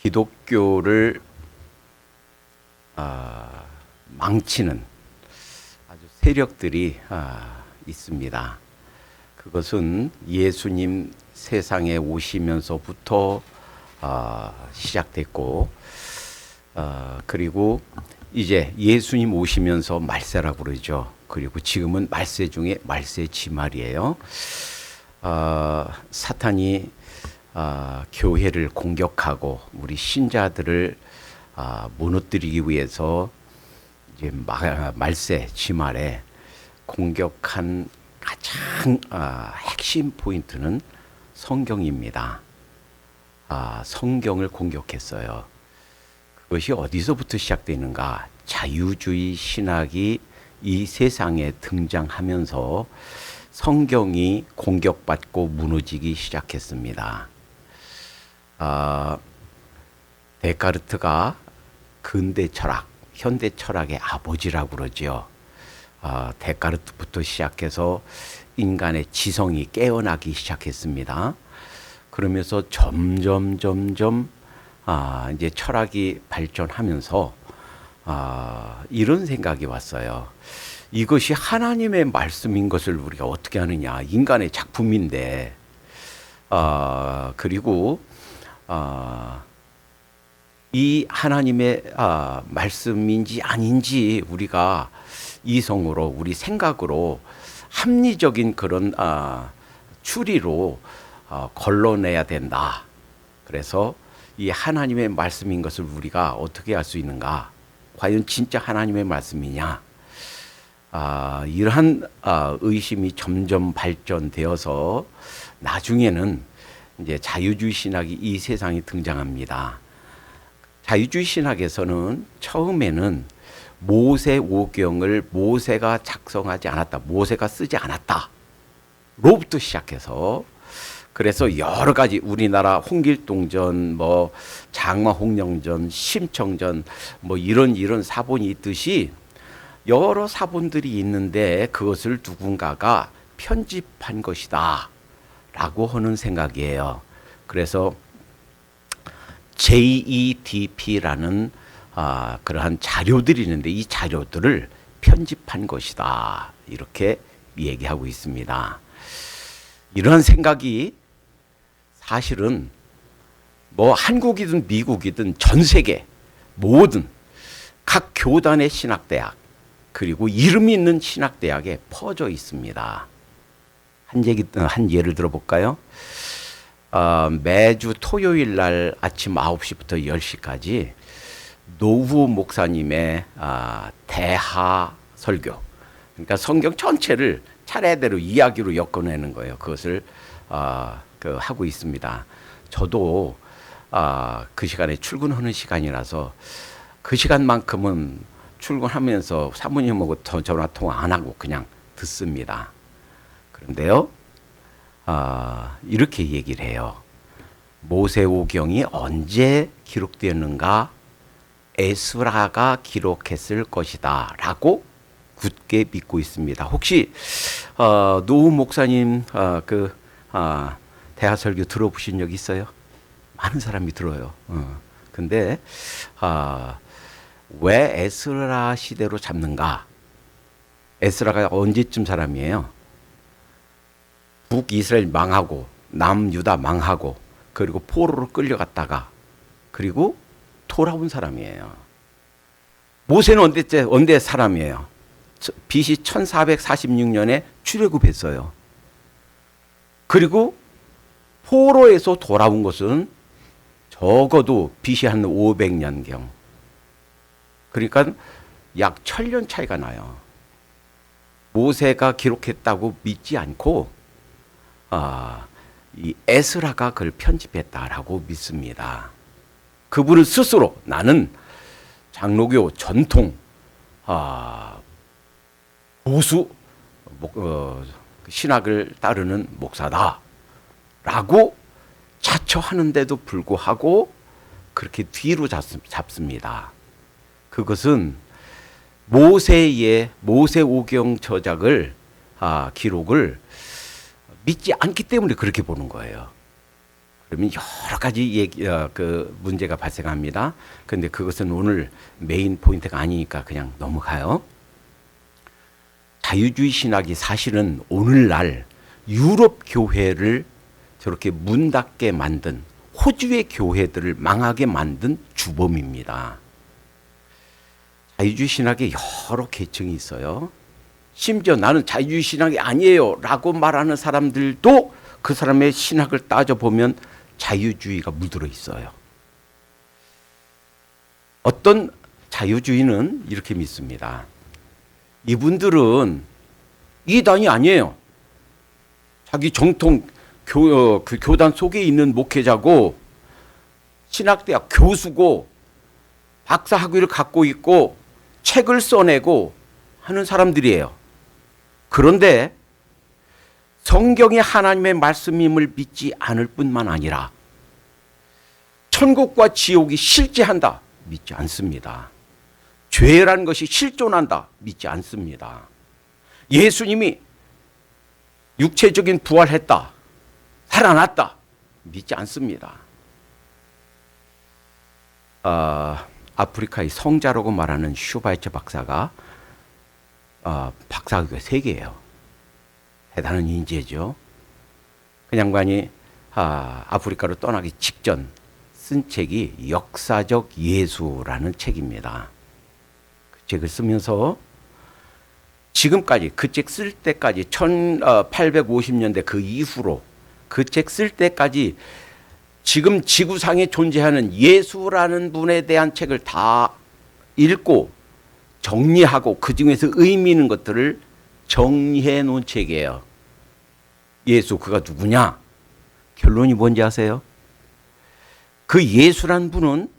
기독교를 망치는 아주 세력들이 있습니다. 그것은 예수님 세상에 오시면서부터 시작됐고, 그리고 이제 예수님 오시면서 말세라고 그러죠. 그리고 지금은 말세 중에 말세 지말이에요. 사탄이 교회를 공격하고 우리 신자들을 무너뜨리기 위해서 이제 말세 지말에 공격한 가장 핵심 포인트는 성경입니다. 성경을 공격했어요. 그것이 어디서부터 시작되는가? 자유주의 신학이 이 세상에 등장하면서 성경이 공격받고 무너지기 시작했습니다. 데카르트가 근대 철학, 현대 철학의 아버지라고 그러죠. 데카르트부터 시작해서 인간의 지성이 깨어나기 시작했습니다. 그러면서 점점 이제 철학이 발전하면서 이런 생각이 왔어요. 이것이 하나님의 말씀인 것을 우리가 어떻게 하느냐? 인간의 작품인데, 그리고 이 하나님의 말씀인지 아닌지 우리가 이성으로, 우리 생각으로 합리적인 그런 추리로 걸러내야 된다. 그래서 이 하나님의 말씀인 것을 우리가 어떻게 알 수 있는가? 과연 진짜 하나님의 말씀이냐? 이러한 의심이 점점 발전되어서 나중에는 이제 자유주의 신학이 이 세상에 등장합니다. 자유주의 신학에서는 처음에는 모세오경을 모세가 작성하지 않았다, 모세가 쓰지 않았다 로부터 시작해서, 그래서 여러 가지 우리나라 홍길동전, 뭐 장마홍련전, 심청전, 뭐 이런 사본이 있듯이 여러 사본들이 있는데 그것을 누군가가 편집한 것이다 라고 하는 생각이에요. 그래서 JEDP라는 그러한 자료들이 있는데 이 자료들을 편집한 것이다 이렇게 얘기하고 있습니다. 이러한 생각이 사실은 뭐 한국이든 미국이든 전 세계 모든 각 교단의 신학대학, 그리고 이름 있는 신학대학에 퍼져 있습니다. 한 예를 들어볼까요? 매주 토요일 날 아침 9시부터 10시까지 노후 목사님의 대하 설교, 그러니까 성경 전체를 차례대로 이야기로 엮어내는 거예요. 그것을 하고 있습니다. 저도 그 시간에 출근하는 시간이라서 그 시간만큼은 출근하면서 사모님하고 전화 통화 안 하고 그냥 듣습니다. 그런데요, 이렇게 얘기를 해요. 모세오경이 언제 기록되었는가? 에스라가 기록했을 것이다 라고 굳게 믿고 있습니다. 혹시 노후 목사님 대하설교 들어보신 적 있어요? 많은 사람이 들어요. 근데 왜 에스라 시대로 잡는가? 에스라가 언제쯤 사람이에요? 북이스라엘 망하고 남유다 망하고 그리고 포로로 끌려갔다가 그리고 돌아온 사람이에요. 모세는 언제 사람이에요? BC 1446년에 출애굽했어요. 그리고 포로에서 돌아온 것은 적어도 BC 한 500년경. 그러니까 약 1000년 차이가 나요. 모세가 기록했다고 믿지 않고 이 에스라가 그걸 편집했다라고 믿습니다. 그분은 스스로 나는 장로교 전통 보수 신학을 따르는 목사다라고 자처하는데도 불구하고 그렇게 뒤로 잡습니다. 그것은 모세오경 저작을 기록을 믿지 않기 때문에 그렇게 보는 거예요. 그러면 여러 가지 그 문제가 발생합니다. 그런데 그것은 오늘 메인 포인트가 아니니까 그냥 넘어가요. 자유주의 신학이 사실은 오늘날 유럽 교회를 저렇게 문 닫게 만든, 호주의 교회들을 망하게 만든 주범입니다. 자유주의 신학에 여러 계층이 있어요. 심지어 나는 자유주의 신학이 아니에요 라고 말하는 사람들도 그 사람의 신학을 따져보면 자유주의가 물들어 있어요. 어떤 자유주의는 이렇게 믿습니다. 이분들은 이단이 아니에요. 자기 정통 그 교단 속에 있는 목회자고 신학대학 교수고 박사 학위를 갖고 있고 책을 써내고 하는 사람들이에요. 그런데 성경이 하나님의 말씀임을 믿지 않을 뿐만 아니라 천국과 지옥이 실제한다 믿지 않습니다. 죄란 것이 실존한다 믿지 않습니다. 예수님이 육체적인 부활했다, 살아났다 믿지 않습니다. 아프리카의 성자라고 말하는 슈바이처 박사가 박사학위가 3개예요. 대단한 인재죠. 그 양반이 아프리카로 떠나기 직전 쓴 책이 역사적 예수라는 책입니다. 그 책을 쓰면서 지금까지 그 책 쓸 때까지 1850년대 그 이후로 그 책 쓸 때까지 지금 지구상에 존재하는 예수라는 분에 대한 책을 다 읽고 정리하고 그 중에서 의미 있는 것들을 정리해 놓은 책이에요. 예수 그가 누구냐? 결론이 뭔지 아세요? 그 예수란 분은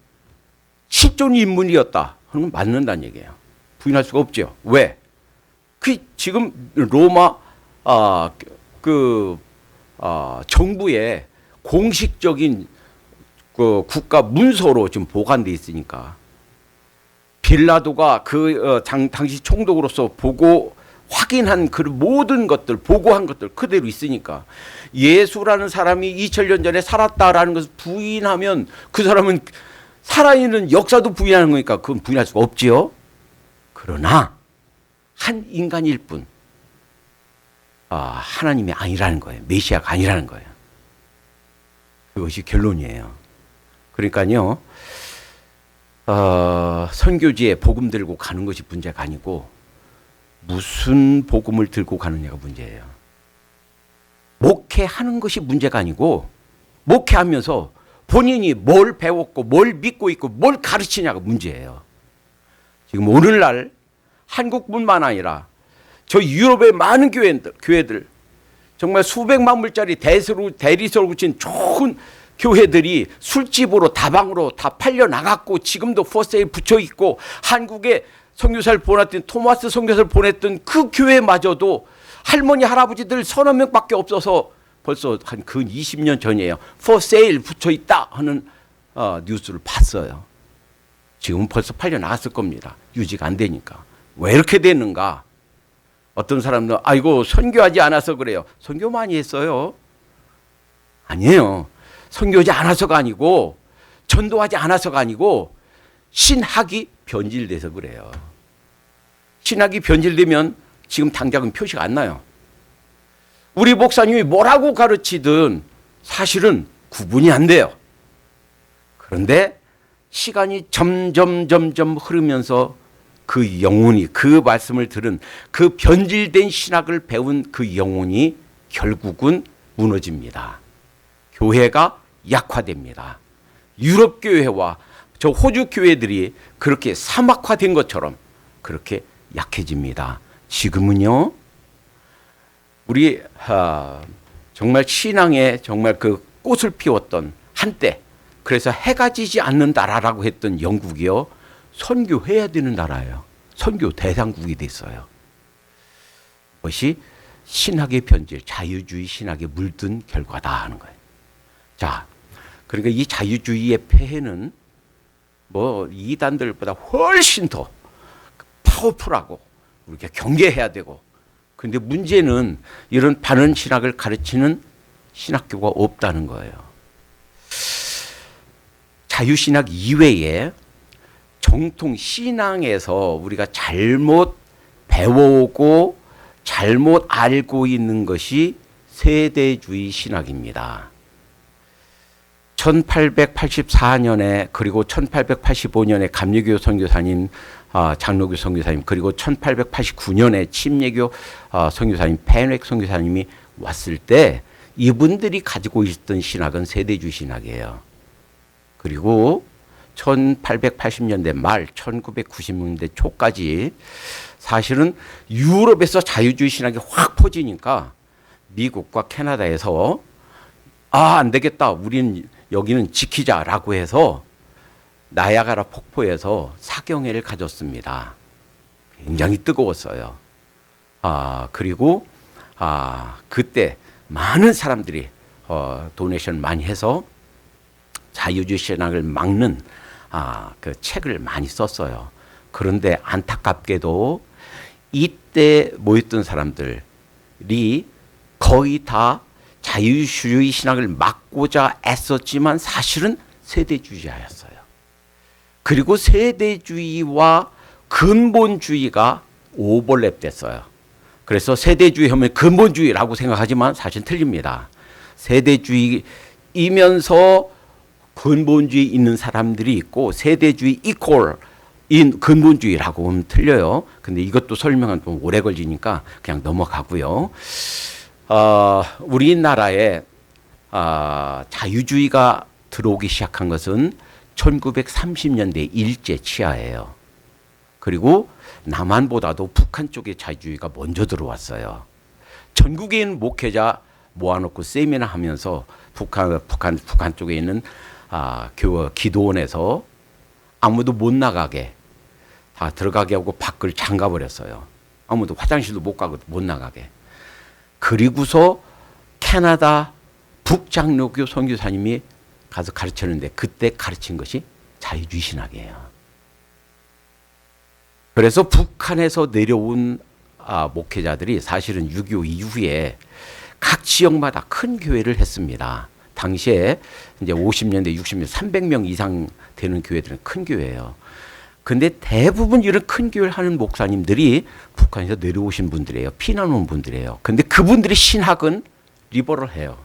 실존 인물이었다. 그러면 맞는다는 얘기예요. 부인할 수가 없죠. 왜? 그 지금 로마 정부의 공식적인 그 국가 문서로 지금 보관돼 있으니까 빌라도가 당시 총독으로서 보고 확인한 그 모든 것들, 보고한 것들 그대로 있으니까 예수라는 사람이 2000년 전에 살았다라는 것을 부인하면 그 사람은 살아있는 역사도 부인하는 거니까 그건 부인할 수가 없지요. 그러나 한 인간일 뿐 하나님이 아니라는 거예요. 메시아가 아니라는 거예요. 그것이 결론이에요. 그러니까요, 선교지에 복음 들고 가는 것이 문제가 아니고 무슨 복음을 들고 가느냐가 문제예요. 목회하는 것이 문제가 아니고 목회하면서 본인이 뭘 배웠고 뭘 믿고 있고 뭘 가르치냐가 문제예요. 지금 오늘날 한국뿐만 아니라 저 유럽의 많은 교회들 정말 수백만 불짜리 대리석으로 붙인 좋은 교회들이 술집으로 다방으로 다 팔려 나갔고 지금도 포세일 붙여 있고 한국에 선교사를 보냈던 토마스 선교사를 보냈던 그 교회마저도 할머니 할아버지들 서너 명밖에 없어서 벌써 한 근 20년 전이에요. 포세일 붙여 있다 하는 뉴스를 봤어요. 지금은 벌써 팔려 나갔을 겁니다. 유지가 안 되니까. 왜 이렇게 됐는가? 어떤 사람들은 아이고 선교하지 않아서 그래요. 선교 많이 했어요. 아니에요. 선교하지 않아서가 아니고 전도하지 않아서가 아니고 신학이 변질돼서 그래요. 신학이 변질되면 지금 당장은 표시가 안 나요. 우리 목사님이 뭐라고 가르치든 사실은 구분이 안 돼요. 그런데 시간이 점점 흐르면서 그 영혼이 그 말씀을 들은 그 변질된 신학을 배운 그 영혼이 결국은 무너집니다. 교회가 약화됩니다. 유럽 교회와 저 호주 교회들이 그렇게 사막화된 것처럼 그렇게 약해집니다. 지금은요, 우리 정말 신앙에 정말 그 꽃을 피웠던 한때, 그래서 해가 지지 않는 나라라고 했던 영국이요, 선교해야 되는 나라예요. 선교 대상국이 됐어요. 그것이 신학의 변질, 자유주의 신학에 물든 결과다 하는 거예요. 자, 그러니까 이 자유주의의 폐해는 뭐 이단들보다 훨씬 더 파워풀하고 우리가 경계해야 되고, 그런데 문제는 이런 반은 신학을 가르치는 신학교가 없다는 거예요. 자유신학 이외에 정통 신앙에서 우리가 잘못 배워오고 잘못 알고 있는 것이 세대주의 신학입니다. 1884년에 그리고 1885년에 감리교 선교사님, 장로교 선교사님, 그리고 1889년에 침례교 선교사님, 펜획 선교사님이 왔을 때 이분들이 가지고 있었던 신학은 세대주의 신학이에요. 그리고 1880년대 말 1990년대 초까지 사실은 유럽에서 자유주의 신학이 확 퍼지니까 미국과 캐나다에서 안 되겠다, 우리는 여기는 지키자라고 해서 나야가라 폭포에서 사경회를 가졌습니다. 굉장히 뜨거웠어요. 그리고 그때 많은 사람들이 도네이션 많이 해서 자유주의 신학을 막는 그 책을 많이 썼어요. 그런데 안타깝게도 이때 모였던 사람들이 거의 다 자유주의 신학을 막고자 애썼지만 사실은 세대주의자였어요. 그리고 세대주의와 근본주의가 오버랩됐어요. 그래서 세대주의 하면 근본주의라고 생각하지만 사실 틀립니다. 세대주의이면서 근본주의 있는 사람들이 있고 세대주의 이퀄 인 근본주의라고 하면 틀려요. 근데 이것도 설명은 좀 오래 걸리니까 그냥 넘어가고요. 우리나라에 자유주의가 들어오기 시작한 것은 1930년대 일제 치하예요. 그리고 남한보다도 북한 쪽의 자유주의가 먼저 들어왔어요. 전국에 있는 목회자 모아놓고 세미나 하면서 북한 쪽에 있는 기도원에서 아무도 못 나가게 다 들어가게 하고 밖을 잠가버렸어요. 아무도 화장실도 못 가고 못 나가게. 그리고서 캐나다 북장로교 선교사님이 가서 가르쳤는데 그때 가르친 것이 자유주의 신학이에요. 그래서 북한에서 내려온 목회자들이 사실은 6.25 이후에 각 지역마다 큰 교회를 했습니다. 당시에 이제 50년대, 60년대 300명 이상 되는 교회들은 큰 교회예요. 근데 대부분 이런 큰 교회를 하는 목사님들이 북한에서 내려오신 분들이에요. 피난 온 분들이에요. 근데 그분들의 신학은 리버럴해요.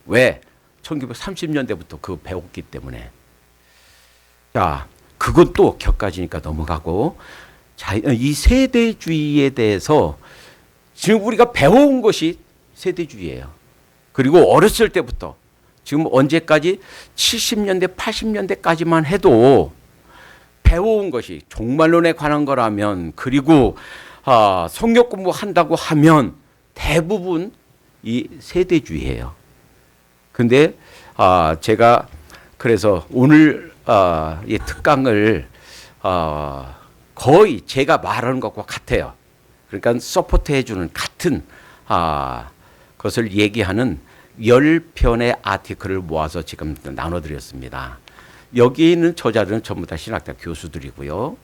왜? 1930년대부터 그거 배웠기 때문에. 자, 그건 또 격가지니까 넘어가고. 자, 이 세대주의에 대해서 지금 우리가 배워온 것이 세대주의예요. 그리고 어렸을 때부터 지금 언제까지 70년대, 80년대까지만 해도 배워온 것이 종말론에 관한 거라면 그리고 성역 공부한다고 하면 대부분 이 세대주의예요. 근데 제가 그래서 오늘 이 특강을 거의 제가 말하는 것과 같아요. 그러니까 서포트 해주는 같은 것을 얘기하는 10편의 아티클을 모아서 지금 나눠드렸습니다. 여기 있는 저자들은 전부 다 신학대 교수들이고요.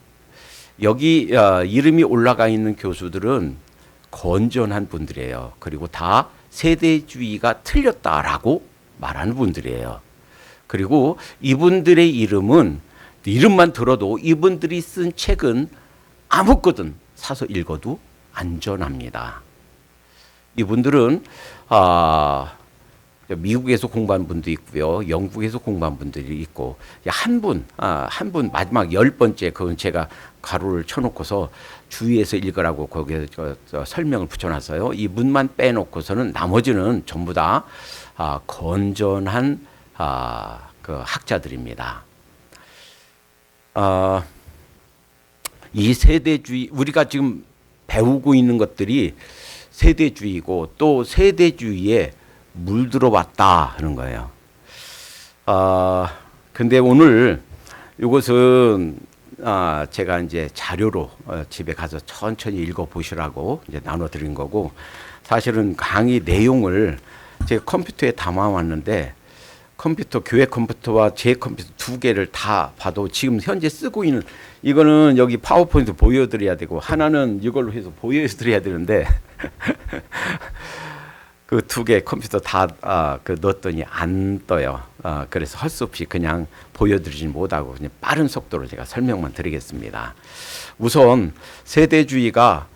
여기 이름이 올라가 있는 교수들은 건전한 분들이에요. 그리고 다 세대주의가 틀렸다라고 말하는 분들이에요. 그리고 이분들의 이름만 들어도 이분들이 쓴 책은 아무거든 사서 읽어도 안전합니다. 이분들은 미국에서 공부한 분도 있고요. 영국에서 공부한 분들이 있고 한 분 마지막 10번째 그건 제가 가로를 쳐놓고서 주위에서 읽으라고 거기에 설명을 붙여놨어요. 이 분만 빼놓고서는 나머지는 전부 다 건전한 그 학자들입니다. 이 세대주의 우리가 지금 배우고 있는 것들이 세대주의고 또 세대주의에 물들어왔다 하는 거예요. 근데 오늘 이것은 제가 이제 자료로 집에 가서 천천히 읽어보시라고 이제 나눠드린 거고 사실은 강의 내용을 제가 컴퓨터에 담아왔는데 교회 컴퓨터와 제 컴퓨터 두 개를 다 봐도 지금 현재 쓰고 있는 이거는 여기 파워포인트 보여드려야 되고 하나는 이걸로 해서 보여드려야 되는데 그 두 개 컴퓨터 다 넣었더니 안 떠요. 그래서 할 수 없이 그냥 보여드리지 못하고 그냥 빠른 속도로 제가 설명만 드리겠습니다. 우선 세대주의가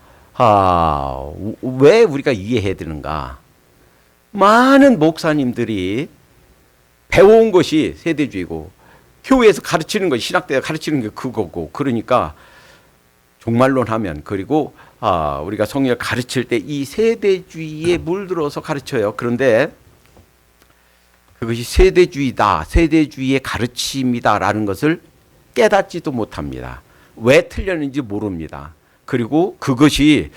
왜 우리가 이해해야 되는가? 많은 목사님들이 배워온 것이 세대주의고 교회에서 가르치는 것이 신학대가 가르치는 게 그거고 그러니까 종말론 하면 그리고 우리가 성경을 가르칠 때 이 세대주의에 물들어서 가르쳐요. 그런데 그것이 세대주의다, 세대주의의 가르침이다라는 것을 깨닫지도 못합니다. 왜 틀렸는지 모릅니다. 그리고 그것이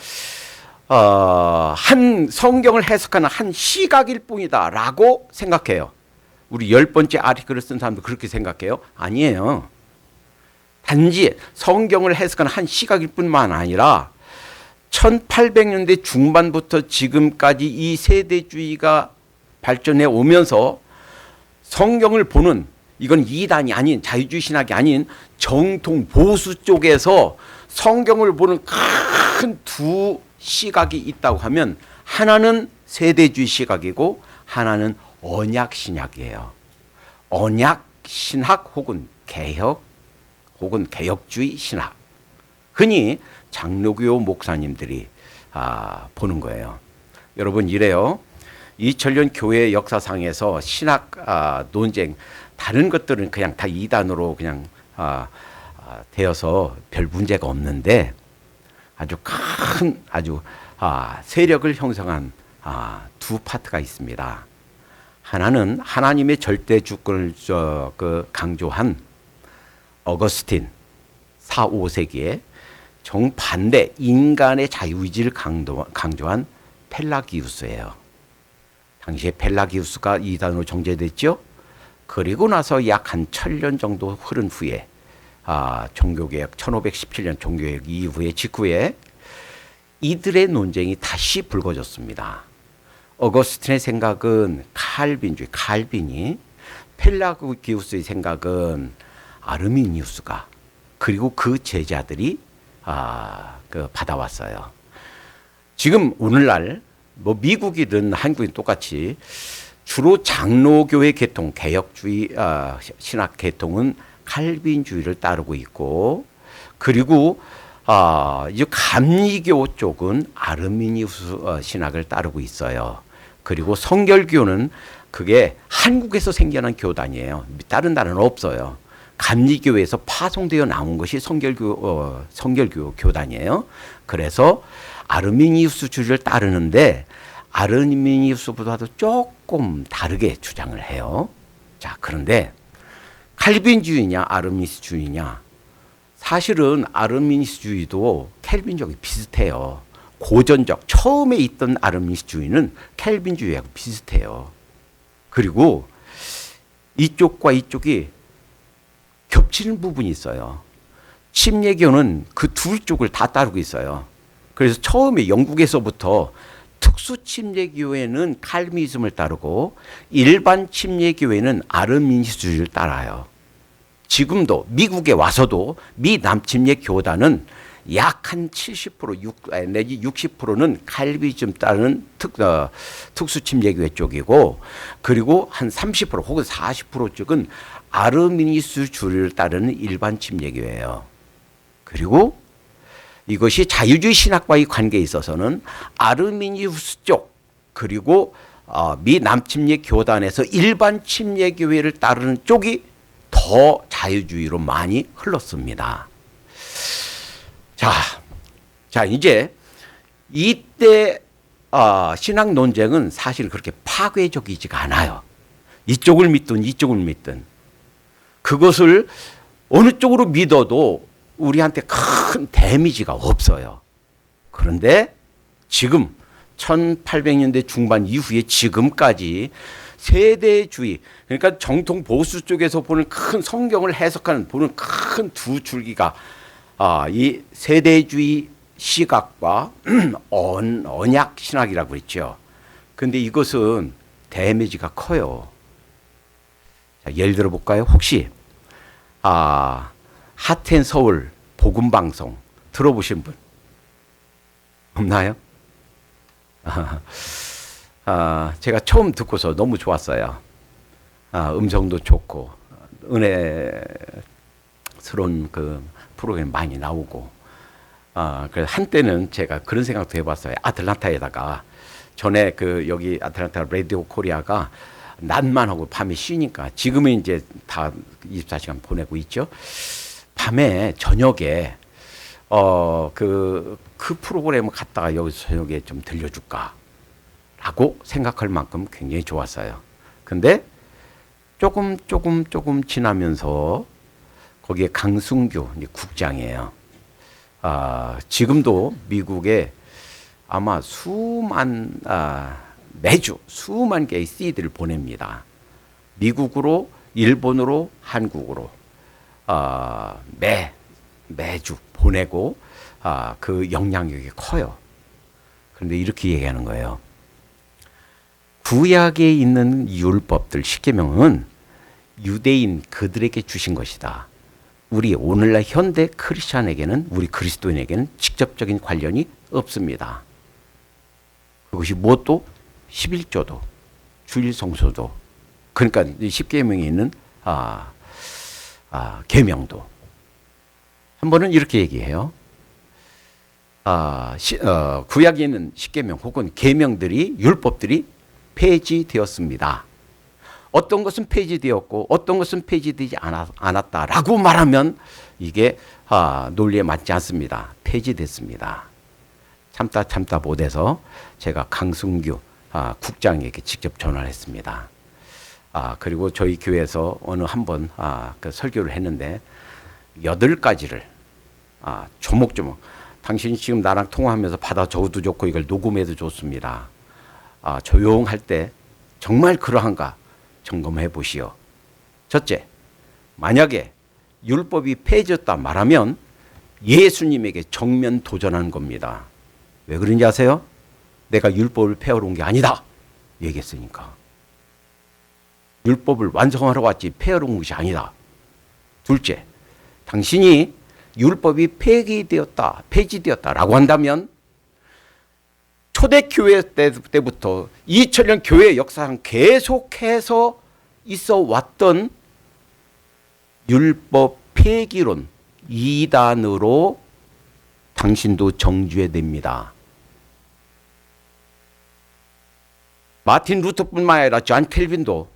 한 성경을 해석하는 한 시각일 뿐이다라고 생각해요. 우리 10번째 아티클을 쓴 사람도 그렇게 생각해요? 아니에요. 단지 성경을 해석하는 한 시각일 뿐만 아니라 1800년대 중반부터 지금까지 이 세대주의가 발전해 오면서 성경을 보는 이건 이단이 아닌 자유주의 신학이 아닌 정통 보수 쪽에서 성경을 보는 큰 두 시각이 있다고 하면 하나는 세대주의 시각이고 하나는 언약 신학이에요. 언약 신학 혹은 개혁 혹은 개혁주의 신학. 흔히 장로교 목사님들이 보는 거예요. 여러분 이래요. 2000년 교회 역사상에서 신학 논쟁 다른 것들은 그냥 다 이단으로 그냥 되어서 별 문제가 없는데 아주 큰 세력을 형성한 두 파트가 있습니다. 하나는 하나님의 절대 주권을 강조한 어거스틴 4, 5세기에 정반대 인간의 자유의지를 강조한 펠라기우스예요. 당시에 펠라기우스가 이단으로 정죄됐죠. 그리고 나서 약 한 1000년 정도 흐른 후에 종교개혁 1517년 종교개혁 이후에 직후에 이들의 논쟁이 다시 불거졌습니다. 어거스틴의 생각은 칼빈주의, 칼빈이, 펠라기우스의 생각은 아르미니우스가 그리고 그 제자들이 받아왔어요. 지금 오늘날 뭐 미국이든 한국이든 똑같이 주로 장로교회 계통, 개혁주의 신학 계통은 칼빈주의를 따르고 있고 그리고 이제 감리교 쪽은 아르미니우스 신학을 따르고 있어요. 그리고 성결교는 그게 한국에서 생겨난 교단이에요. 다른 나라는 없어요. 감리교에서 파송되어 나온 것이 성결교 교단이에요. 그래서 아르미니우스주의를 따르는데 아르미니우스보다도 조금 다르게 주장을 해요. 자, 그런데 칼빈주의냐 아르미니스주의냐? 사실은 아르미니스주의도 켈빈주의하고 비슷해요. 고전적 처음에 있던 아르미니스주의는 켈빈주의하고 비슷해요. 그리고 이쪽과 이쪽이 겹치는 부분이 있어요. 침례교는 그 둘 쪽을 다 따르고 있어요. 그래서 처음에 영국에서부터 특수 침례교회는 칼빈이즘을 따르고 일반 침례교회는 아르미니스주의를 따라요. 지금도 미국에 와서도 미 남침례 교단은 약 한 70% 내지 60%는 칼빈이즘 따르는 특수 침례교회 쪽이고 그리고 한 30% 혹은 40% 쪽은 아르미니스주의를 따르는 일반 침례교회예요. 그리고 이것이 자유주의 신학과의 관계에 있어서는 아르미니우스 쪽 그리고 미 남침례 교단에서 일반 침례교회를 따르는 쪽이 더 자유주의로 많이 흘렀습니다. 자 이제 이때 신학 논쟁은 사실 그렇게 파괴적이지가 않아요. 이쪽을 믿든 이쪽을 믿든 그것을 어느 쪽으로 믿어도 우리한테 큰 데미지가 없어요. 그런데 지금 1800년대 중반 이후에 지금까지 세대주의 그러니까 정통 보수 쪽에서 보는 큰 성경을 해석하는 보는 큰 두 줄기가 이 세대주의 시각과 언약 신학이라고 했죠. 그런데 이것은 데미지가 커요. 자, 예를 들어 볼까요? 혹시 하트앤서울 복음방송 들어보신 분 없나요? 제가 처음 듣고서 너무 좋았어요. 음성도 좋고 은혜스러운 그 프로그램 많이 나오고. 그래서 한때는 제가 그런 생각도 해봤어요. 아틀란타에다가 전에 그 여기 아틀란타 라디오 코리아가 낮만 하고 밤에 쉬니까 지금은 이제 다 24시간 보내고 있죠. 밤에 저녁에 그 프로그램을 갖다가 여기서 저녁에 좀 들려줄까라고 생각할 만큼 굉장히 좋았어요. 근데 조금 지나면서 거기에 강승규 국장이에요. 지금도 미국에 아마 매주 수만 개의 CD를 보냅니다. 미국으로, 일본으로, 한국으로 매주 보내고 그 영향력이 커요. 그런데 이렇게 얘기하는 거예요. 구약에 있는 율법들, 십계명은 유대인 그들에게 주신 것이다. 우리 오늘날 현대 크리스찬에게는, 우리 그리스도인에게는 직접적인 관련이 없습니다. 그것이 무엇도 11조도 주일 성소도, 그러니까 십계명에 있는 계명도. 한 번은 이렇게 얘기해요. 구약에 있는 십계명 혹은 계명들이, 율법들이 폐지되었습니다. 어떤 것은 폐지되었고 어떤 것은 폐지되지 않았다라고 말하면 이게 논리에 맞지 않습니다. 폐지됐습니다. 참다 못해서 제가 강승규 국장에게 직접 전화를 했습니다. 그리고 저희 교회에서 어느 한번 그 설교를 했는데 8가지를 조목조목, 당신이 지금 나랑 통화하면서 받아 적어도 좋고 이걸 녹음해도 좋습니다. 조용할 때 정말 그러한가 점검해 보시오. 첫째, 만약에 율법이 폐지됐다 말하면 예수님에게 정면 도전한 겁니다. 왜 그런지 아세요? 내가 율법을 폐하러 온 게 아니다 얘기했으니까. 율법을 완성하러 왔지 폐하러 온 것이 아니다. 둘째, 당신이 율법이 폐지되었다라고 한다면 초대교회 때부터 2000년 교회 역사상 계속해서 있어 왔던 율법 폐기론 이단으로 당신도 정죄 됩니다. 마틴 루터뿐만 아니라 존 켈빈도,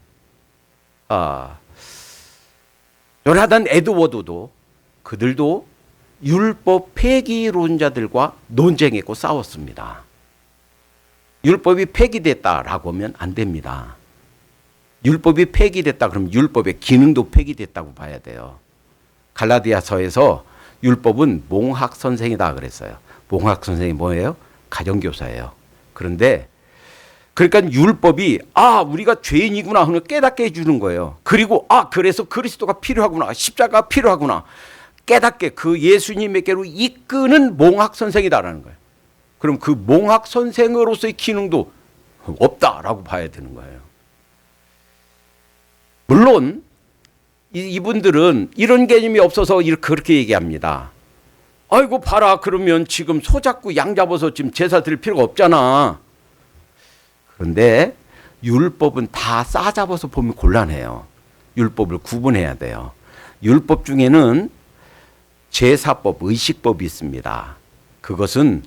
조나단 에드워드도, 그들도 율법 폐기론자들과 논쟁했고 싸웠습니다. 율법이 폐기됐다라고 하면 안 됩니다. 율법이 폐기됐다 그러면 율법의 기능도 폐기됐다고 봐야 돼요. 갈라디아서에서 율법은 몽학 선생이다 그랬어요. 몽학 선생이 뭐예요? 가정교사예요. 그런데 그러니까 율법이 우리가 죄인이구나 하는 깨닫게 해주는 거예요. 그리고 그래서 그리스도가 필요하구나, 십자가가 필요하구나 깨닫게 그 예수님에게로 이끄는 몽학 선생이다라는 거예요. 그럼 그 몽학 선생으로서의 기능도 없다라고 봐야 되는 거예요. 물론 이분들은 이런 개념이 없어서 그렇게 얘기합니다. 아이고 봐라, 그러면 지금 소 잡고 양 잡아서 지금 제사 드릴 필요가 없잖아. 그런데 율법은 다 싸잡아서 보면 곤란해요. 율법을 구분해야 돼요. 율법 중에는 제사법, 의식법이 있습니다. 그것은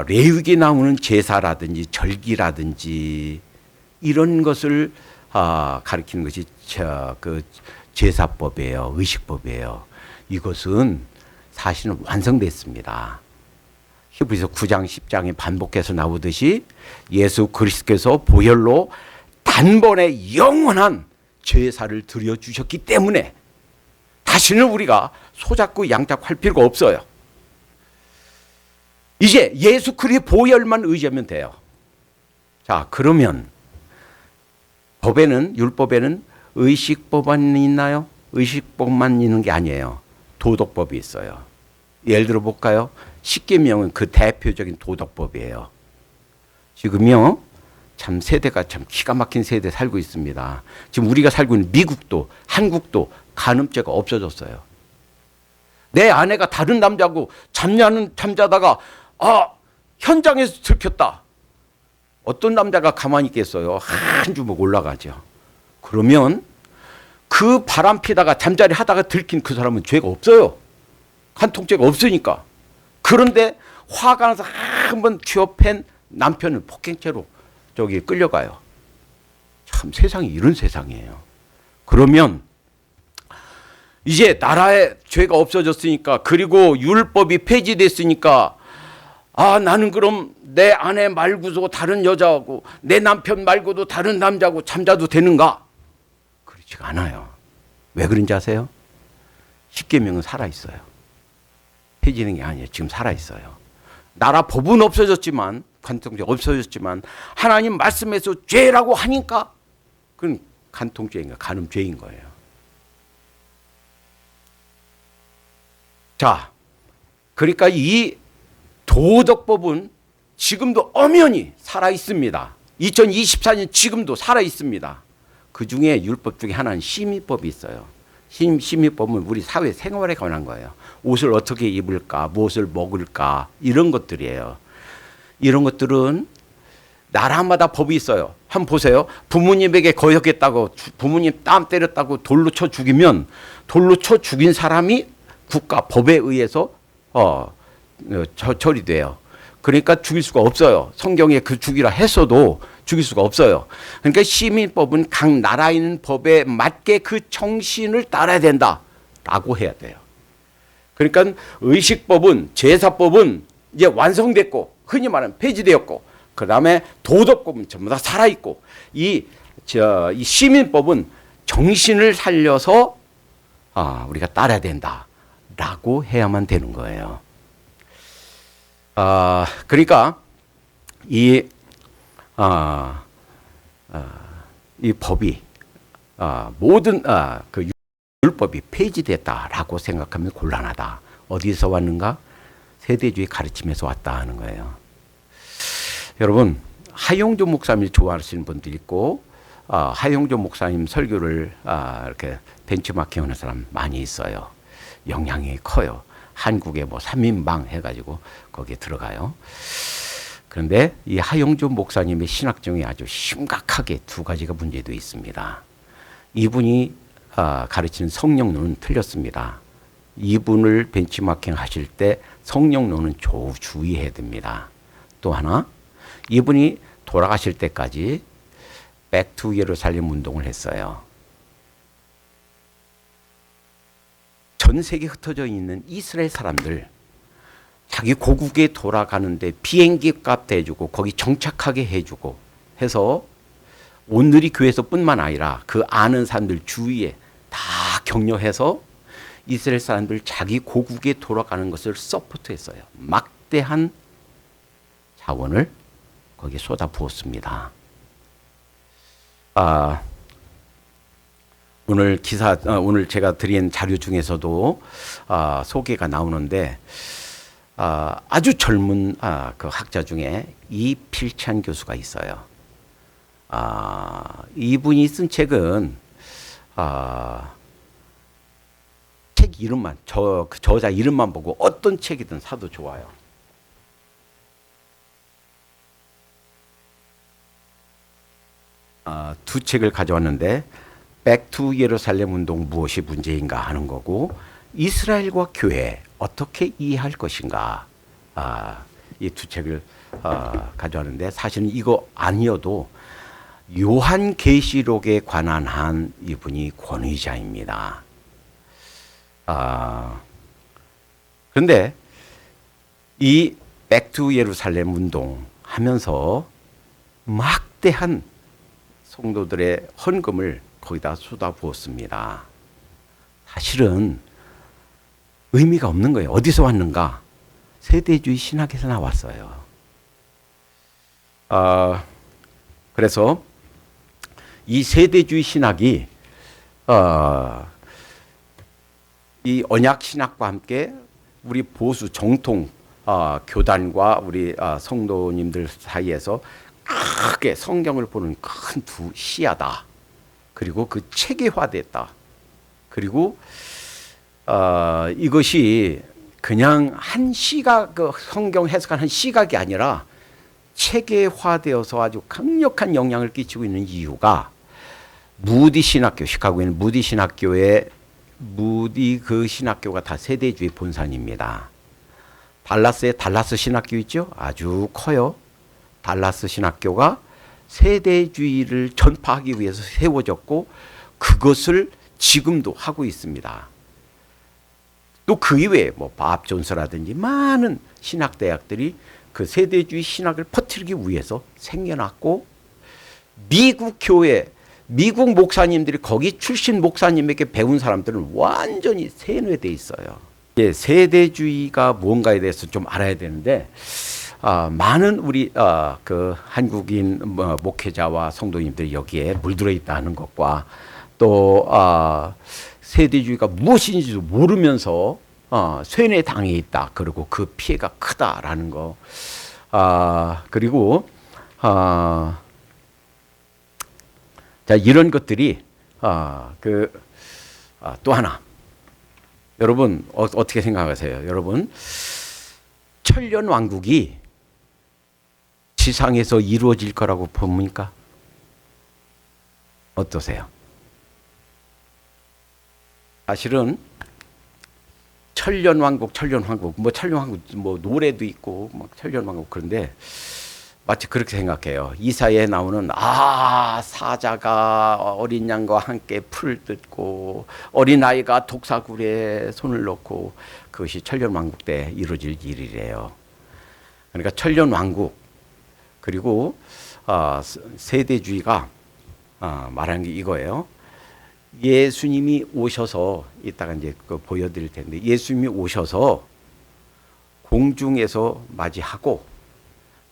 레위기에 나오는 제사라든지 절기라든지 이런 것을 가리키는 것이 그 제사법이에요. 의식법이에요. 이것은 사실은 완성됐습니다. 히브리서 9장 10장에 반복해서 나오듯이 예수 그리스도께서 보혈로 단번에 영원한 제사를 드려주셨기 때문에 다시는 우리가 소잡고 양잡고 할 필요가 없어요. 이제 예수 그리스도의 보혈만 의지하면 돼요. 자, 그러면 율법에는 의식법만 있나요? 의식법만 있는 게 아니에요. 도덕법이 있어요. 예를 들어 볼까요? 십계명은 그 대표적인 도덕법이에요. 지금요, 참 세대가 참 기가 막힌 세대 살고 있습니다. 지금 우리가 살고 있는 미국도 한국도 간음죄가 없어졌어요. 내 아내가 다른 남자하고 잠자다가 현장에서 들켰다. 어떤 남자가 가만히 있겠어요? 한 주먹 올라가죠. 그러면 그 바람 피다가 잠자리 하다가 들킨 그 사람은 죄가 없어요. 간통죄가 없으니까. 그런데 화가 나서 한번 취업한 남편을 폭행죄로 저기 끌려가요. 참 세상이 이런 세상이에요. 그러면 이제 나라에 죄가 없어졌으니까, 그리고 율법이 폐지됐으니까, 아, 나는 그럼 내 아내 말고도 다른 여자하고 내 남편 말고도 다른 남자하고 잠자도 되는가? 그렇지가 않아요. 왜 그런지 아세요? 십계명은 살아있어요. 폐지된 게 아니에요. 지금 살아있어요. 나라 법은 없어졌지만, 간통죄 없어졌지만, 하나님 말씀에서 죄라고 하니까 그건 간통죄인가 간음죄인 거예요. 자, 그러니까 이 도덕법은 지금도 엄연히 살아 있습니다. 2024년 지금도 살아 있습니다. 그 중에 율법 중에 하나는 심의법이 있어요. 심의법은 우리 사회 생활에 관한 거예요. 옷을 어떻게 입을까, 무엇을 먹을까, 이런 것들이에요. 이런 것들은 나라마다 법이 있어요. 한번 보세요. 부모님에게 거역했다고, 부모님 땀 때렸다고 돌로 쳐 죽이면, 돌로 쳐 죽인 사람이 국가 법에 의해서 처리돼요. 그러니까 죽일 수가 없어요. 성경에 그 죽이라 했어도 죽일 수가 없어요. 그러니까 시민법은 각 나라에 있는 법에 맞게 그 정신을 따라야 된다라고 해야 돼요. 그러니까 의식법은, 제사법은 이제 완성됐고, 흔히 말하는 폐지되었고, 그 다음에 도덕법은 전부 다 살아있고, 이 시민법은 정신을 살려서 우리가 따라야 된다라고 해야만 되는 거예요. 그러니까 이 법이 모든 그 율법이 폐지됐다라고 생각하면 곤란하다. 어디서 왔는가? 세대주의 가르침에서 왔다 하는 거예요. 여러분, 하용조 목사님을 좋아하시는 분들 있고, 하용조 목사님 설교를 이렇게 벤치마킹하는 사람 많이 있어요. 영향이 커요. 한국에 뭐 3인방 해가지고 거기에 들어가요. 그런데 이 하용조 목사님의 신학 중에 아주 심각하게 두 가지가 문제도 있습니다. 이분이 가르치는 성령론은 틀렸습니다. 이분을 벤치마킹 하실 때 성령론은 주의해야 됩니다. 또 하나, 이분이 돌아가실 때까지 백투 예루살렘 운동을 했어요. 전 세계에 흩어져 있는 이스라엘 사람들, 자기 고국에 돌아가는데 비행기 값 대주고 거기 정착하게 해주고 해서 온누리 교회에서뿐만 아니라 그 아는 사람들 주위에 다 격려해서 이스라엘 사람들 자기 고국에 돌아가는 것을 서포트했어요. 막대한 자원을 거기에 쏟아 부었습니다. 오늘 제가 드린 자료 중에서도 소개가 나오는데, 아주 젊은 그 학자 중에 이필찬 교수가 있어요. 이분이 쓴 책은 책 이름만, 그 저자 이름만 보고 어떤 책이든 사도 좋아요. 두 책을 가져왔는데, 백투 예루살렘 운동 무엇이 문제인가 하는 거고, 이스라엘과 교회 어떻게 이해할 것인가, 이 두 책을 가져왔는데, 사실은 이거 아니어도 요한계시록에 관한 한 이분이 권위자입니다. 그런데 이 백투 예루살렘 운동 하면서 막대한 성도들의 헌금을 거기다 쏟아부었습니다. 사실은 의미가 없는 거예요. 어디서 왔는가? 세대주의 신학에서 나왔어요. 그래서 이 세대주의 신학이 이 언약 신학과 함께 우리 보수 정통 교단과 우리 성도님들 사이에서 크게 성경을 보는 큰 두 시야다. 그리고 그 체계화됐다. 그리고 이것이 그냥 한 시각, 그 성경 해석한 한 시각이 아니라 체계화되어서 아주 강력한 영향을 끼치고 있는 이유가 무디 신학교, 시카고에 있는 무디 신학교의 무디 그 신학교가 다 세대주의 본산입니다. 달라스에 달라스 신학교 있죠? 아주 커요. 달라스 신학교가 세대주의를 전파하기 위해서 세워졌고 그것을 지금도 하고 있습니다. 또 그 이외에 뭐 밥 존스라든지 많은 신학대학들이 그 세대주의 신학을 퍼뜨리기 위해서 생겨났고 미국 교회, 미국 목사님들이 거기 출신 목사님에게 배운 사람들은 완전히 세뇌돼 있어요. 세대주의가 뭔가에 대해서 좀 알아야 되는데 많은 우리 그 한국인 목회자와 성도님들이 여기에 물들어 있다는 것과 또 세대주의가 무엇인지도 모르면서 쇠뇌 당해 있다. 그리고 그 피해가 크다라는 거. 그리고 자 이런 것들이 또 하나. 여러분 어떻게 생각하세요? 여러분 천년 왕국이 지상에서 이루어질 거라고 봅니까? 어떠세요? 사실은 천년 왕국 뭐 노래도 있고 막 천년 왕국 그런데 마치 그렇게 생각해요. 이사야에 나오는 사자가 어린 양과 함께 풀을 뜯고 어린 아이가 독사굴에 손을 넣고 그것이 천년 왕국 때 이루어질 일이래요. 그러니까 천년 왕국 그리고 세대주의가 말하는 게 이거예요. 예수님이 오셔서 이따가 이제 보여드릴 텐데 예수님이 오셔서 공중에서 맞이하고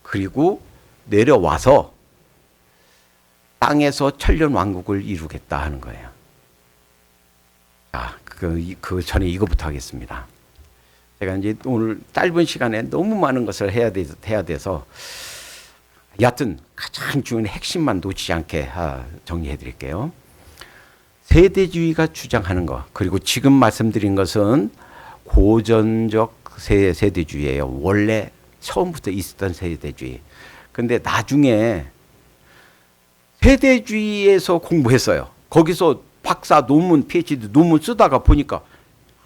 그리고 내려와서 땅에서 천년 왕국을 이루겠다 하는 거예요. 자, 그 전에 이거부터 하겠습니다. 제가 이제 오늘 짧은 시간에 너무 많은 것을 해야 돼서 여하튼 가장 중요한 핵심만 놓치지 않게 정리해 드릴게요. 세대주의가 주장하는 것 그리고 지금 말씀드린 것은 고전적 세대주의예요. 원래 처음부터 있었던 세대주의. 근데 나중에 세대주의에서 공부했어요. 거기서 박사 논문, PhD 논문 쓰다가 보니까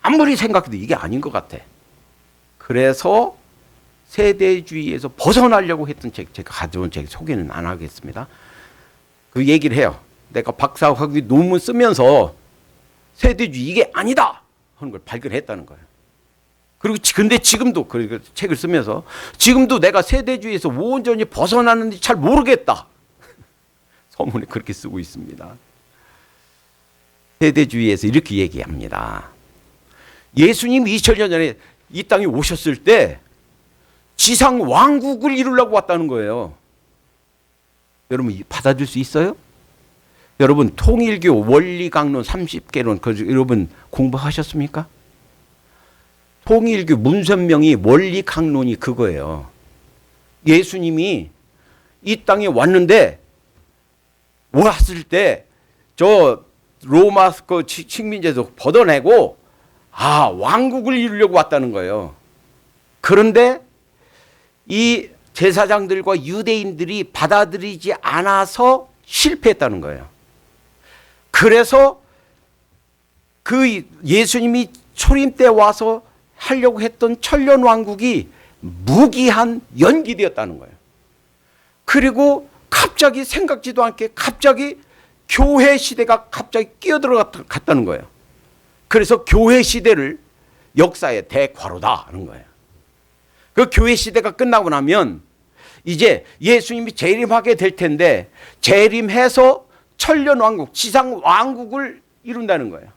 아무리 생각해도 이게 아닌 것 같아. 그래서 세대주의에서 벗어나려고 했던 책, 제가 가져온 책 소개는 안 하겠습니다. 그 얘기를 해요. 내가 박사학위 논문 쓰면서 세대주의 이게 아니다 하는 걸 발견했다는 거예요. 그리고 근데 지금도 그 책을 쓰면서 지금도 내가 세대주의에서 온전히 벗어나는지 잘 모르겠다. 서문에 그렇게 쓰고 있습니다. 세대주의에서 이렇게 얘기합니다. 예수님이 2000년 전에 이 땅에 오셨을 때 지상 왕국을 이루려고 왔다는 거예요. 여러분 받아들일 수 있어요? 여러분 통일교 원리강론 30개론 여러분 공부하셨습니까? 통일교 문선명이 원리강론이 그거예요. 예수님이 이 땅에 왔는데 왔을 때 저 로마 그 식민지에서 벗어내고 왕국을 이루려고 왔다는 거예요. 그런데 이 제사장들과 유대인들이 받아들이지 않아서 실패했다는 거예요. 그래서 그 예수님이 초림 때 와서 하려고 했던 천년 왕국이 무기한 연기되었다는 거예요. 그리고 갑자기 생각지도 않게 갑자기 교회 시대가 갑자기 끼어들어갔다는 거예요. 그래서 교회 시대를 역사의 대과로다 하는 거예요. 그 교회 시대가 끝나고 나면 이제 예수님이 재림하게 될 텐데 재림해서 천년 왕국, 지상 왕국을 이룬다는 거예요.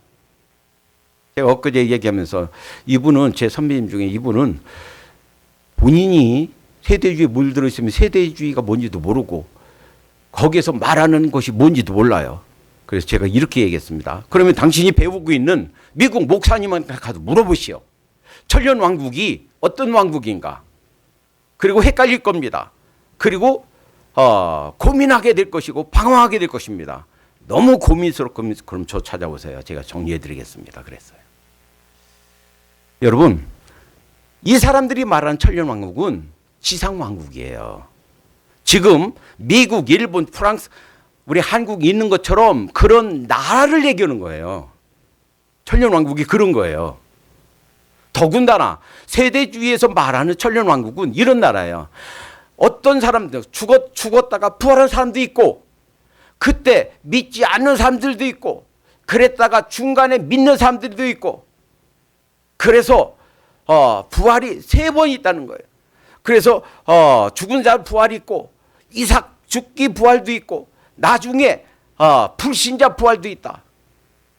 제가 엊그제 얘기하면서 이분은 제 선배님 중에 이분은 본인이 세대주의에 물들어 있으면 세대주의가 뭔지도 모르고 거기에서 말하는 것이 뭔지도 몰라요. 그래서 제가 이렇게 얘기했습니다. 그러면 당신이 배우고 있는 미국 목사님한테 가서 물어보시오. 천년 왕국이 어떤 왕국인가? 그리고 헷갈릴 겁니다. 그리고 고민하게 될 것이고 방황하게 될 것입니다. 너무 고민스럽고 그럼 저 찾아오세요. 제가 정리해 드리겠습니다. 그랬어요. 여러분 이 사람들이 말하는 천년 왕국은 지상 왕국이에요. 지금 미국, 일본, 프랑스, 우리 한국이 있는 것처럼 그런 나라를 얘기하는 거예요. 천년왕국이 그런 거예요. 더군다나 세대주의에서 말하는 천년왕국은 이런 나라예요. 어떤 사람들 죽었다가 부활한 사람도 있고, 그때 믿지 않는 사람들도 있고, 그랬다가 중간에 믿는 사람들도 있고, 그래서 부활이 3번 있다는 거예요. 그래서 죽은 자 부활이 있고, 이삭 죽기 부활도 있고, 나중에 불신자 부활도 있다.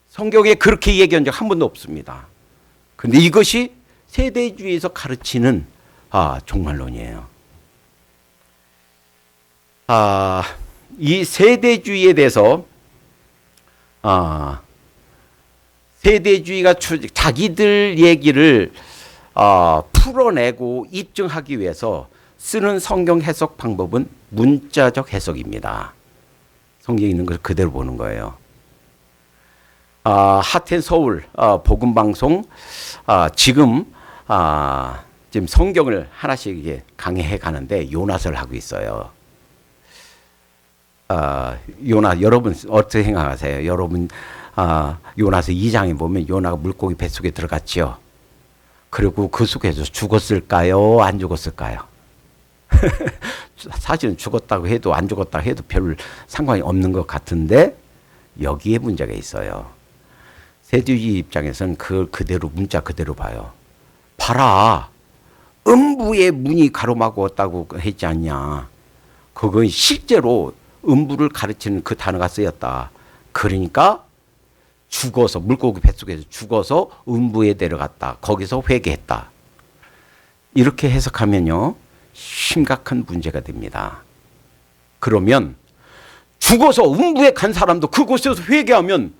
성경에 그렇게 얘기한 적 한 번도 없습니다. 그런데 이것이 세대주의에서 가르치는 종말론이에요. 이 세대주의에 대해서 세대주의가 자기들 얘기를 풀어내고 입증하기 위해서 쓰는 성경 해석 방법은 문자적 해석입니다. 성경에 있는 걸 그대로 보는 거예요. 하트앤 서울 복음방송 지금 성경을 하나씩 이게 강해해 가는데 요나서를 하고 있어요. 요나 여러분 어떻게 생각하세요? 여러분 요나서 2장에 보면 요나가 물고기 뱃속에 들어갔죠. 그리고 그 속에서 죽었을까요? 안 죽었을까요? 사실은 죽었다고 해도 안 죽었다고 해도 별 상관이 없는 것 같은데 여기에 문제가 있어요. 세대주의 입장에서는 그대로 문자 그대로 봐요. 봐라. 음부의 문이 가로막았다고 했지 않냐. 그건 실제로 음부를 가르치는 그 단어가 쓰였다. 그러니까 죽어서 물고기 뱃속에서 죽어서 음부에 내려갔다. 거기서 회개했다. 이렇게 해석하면요. 심각한 문제가 됩니다. 그러면 죽어서 음부에 간 사람도 그곳에서 회개하면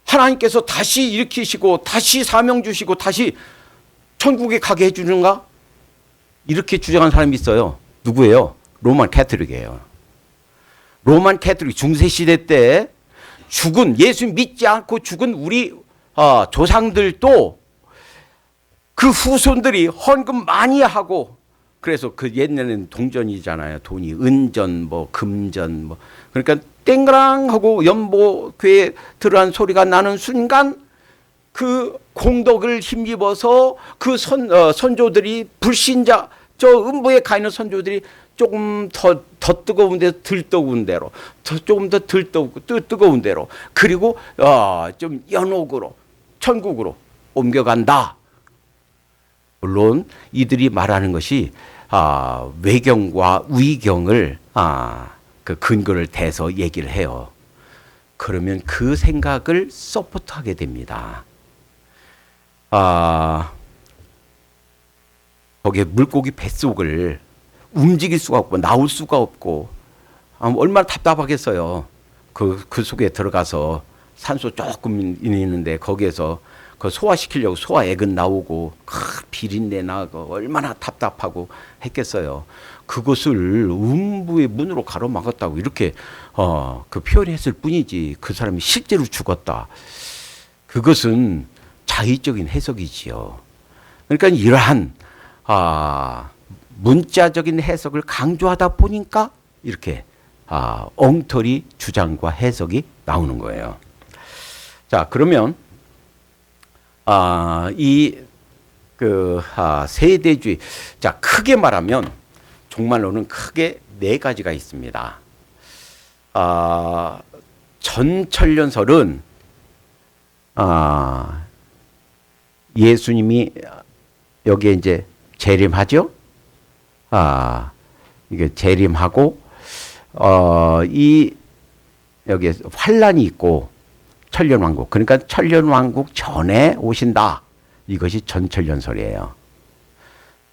하나님께서 다시 일으키시고 다시 사명 주시고 다시 천국에 가게 해주는가? 이렇게 주장한 사람이 있어요. 누구예요? 로만 캐톨릭이에요. 로만 캐톨릭 중세시대 때 죽은 예수 믿지 않고 죽은 우리 조상들도 그 후손들이 헌금 많이 하고, 그래서 그 옛날에는 동전이잖아요. 돈이 은전 뭐 금전 뭐, 그러니까 땡그랑 하고 연보궤에 들어간 소리가 나는 순간 그 공덕을 힘입어서 그 선조들이 불신자 저 음부에 가 있는 선조들이 조금 더 뜨거운 데서 덜 뜨거운 데로, 조금 더 덜 뜨거운 데로, 그리고 좀 연옥으로 천국으로 옮겨간다. 물론 이들이 말하는 것이 외경과 위경을 그 근거를 대서 얘기를 해요. 그러면 그 생각을 서포트하게 됩니다. 거기에 물고기 뱃속을 움직일 수가 없고 나올 수가 없고 얼마나 답답하겠어요. 그 속에 들어가서 산소 조금 있는데 거기에서 그 소화시키려고 소화액은 나오고 비린내 나고 얼마나 답답하고 했겠어요. 그것을 음부의 문으로 가로막았다고 이렇게 그 표현했을 뿐이지 그 사람이 실제로 죽었다. 그것은 자의적인 해석이지요. 그러니까 이러한 문자적인 해석을 강조하다 보니까 이렇게 엉터리 주장과 해석이 나오는 거예요. 자, 그러면 세대주의, 자, 크게 말하면 종말론은 크게 4가지가 있습니다. 전천년설은 예수님이 여기에 이제 재림하죠. 이게 재림하고 여기에 환란이 있고 천년왕국, 그러니까 천년왕국 전에 오신다. 이것이 전천년설이에요.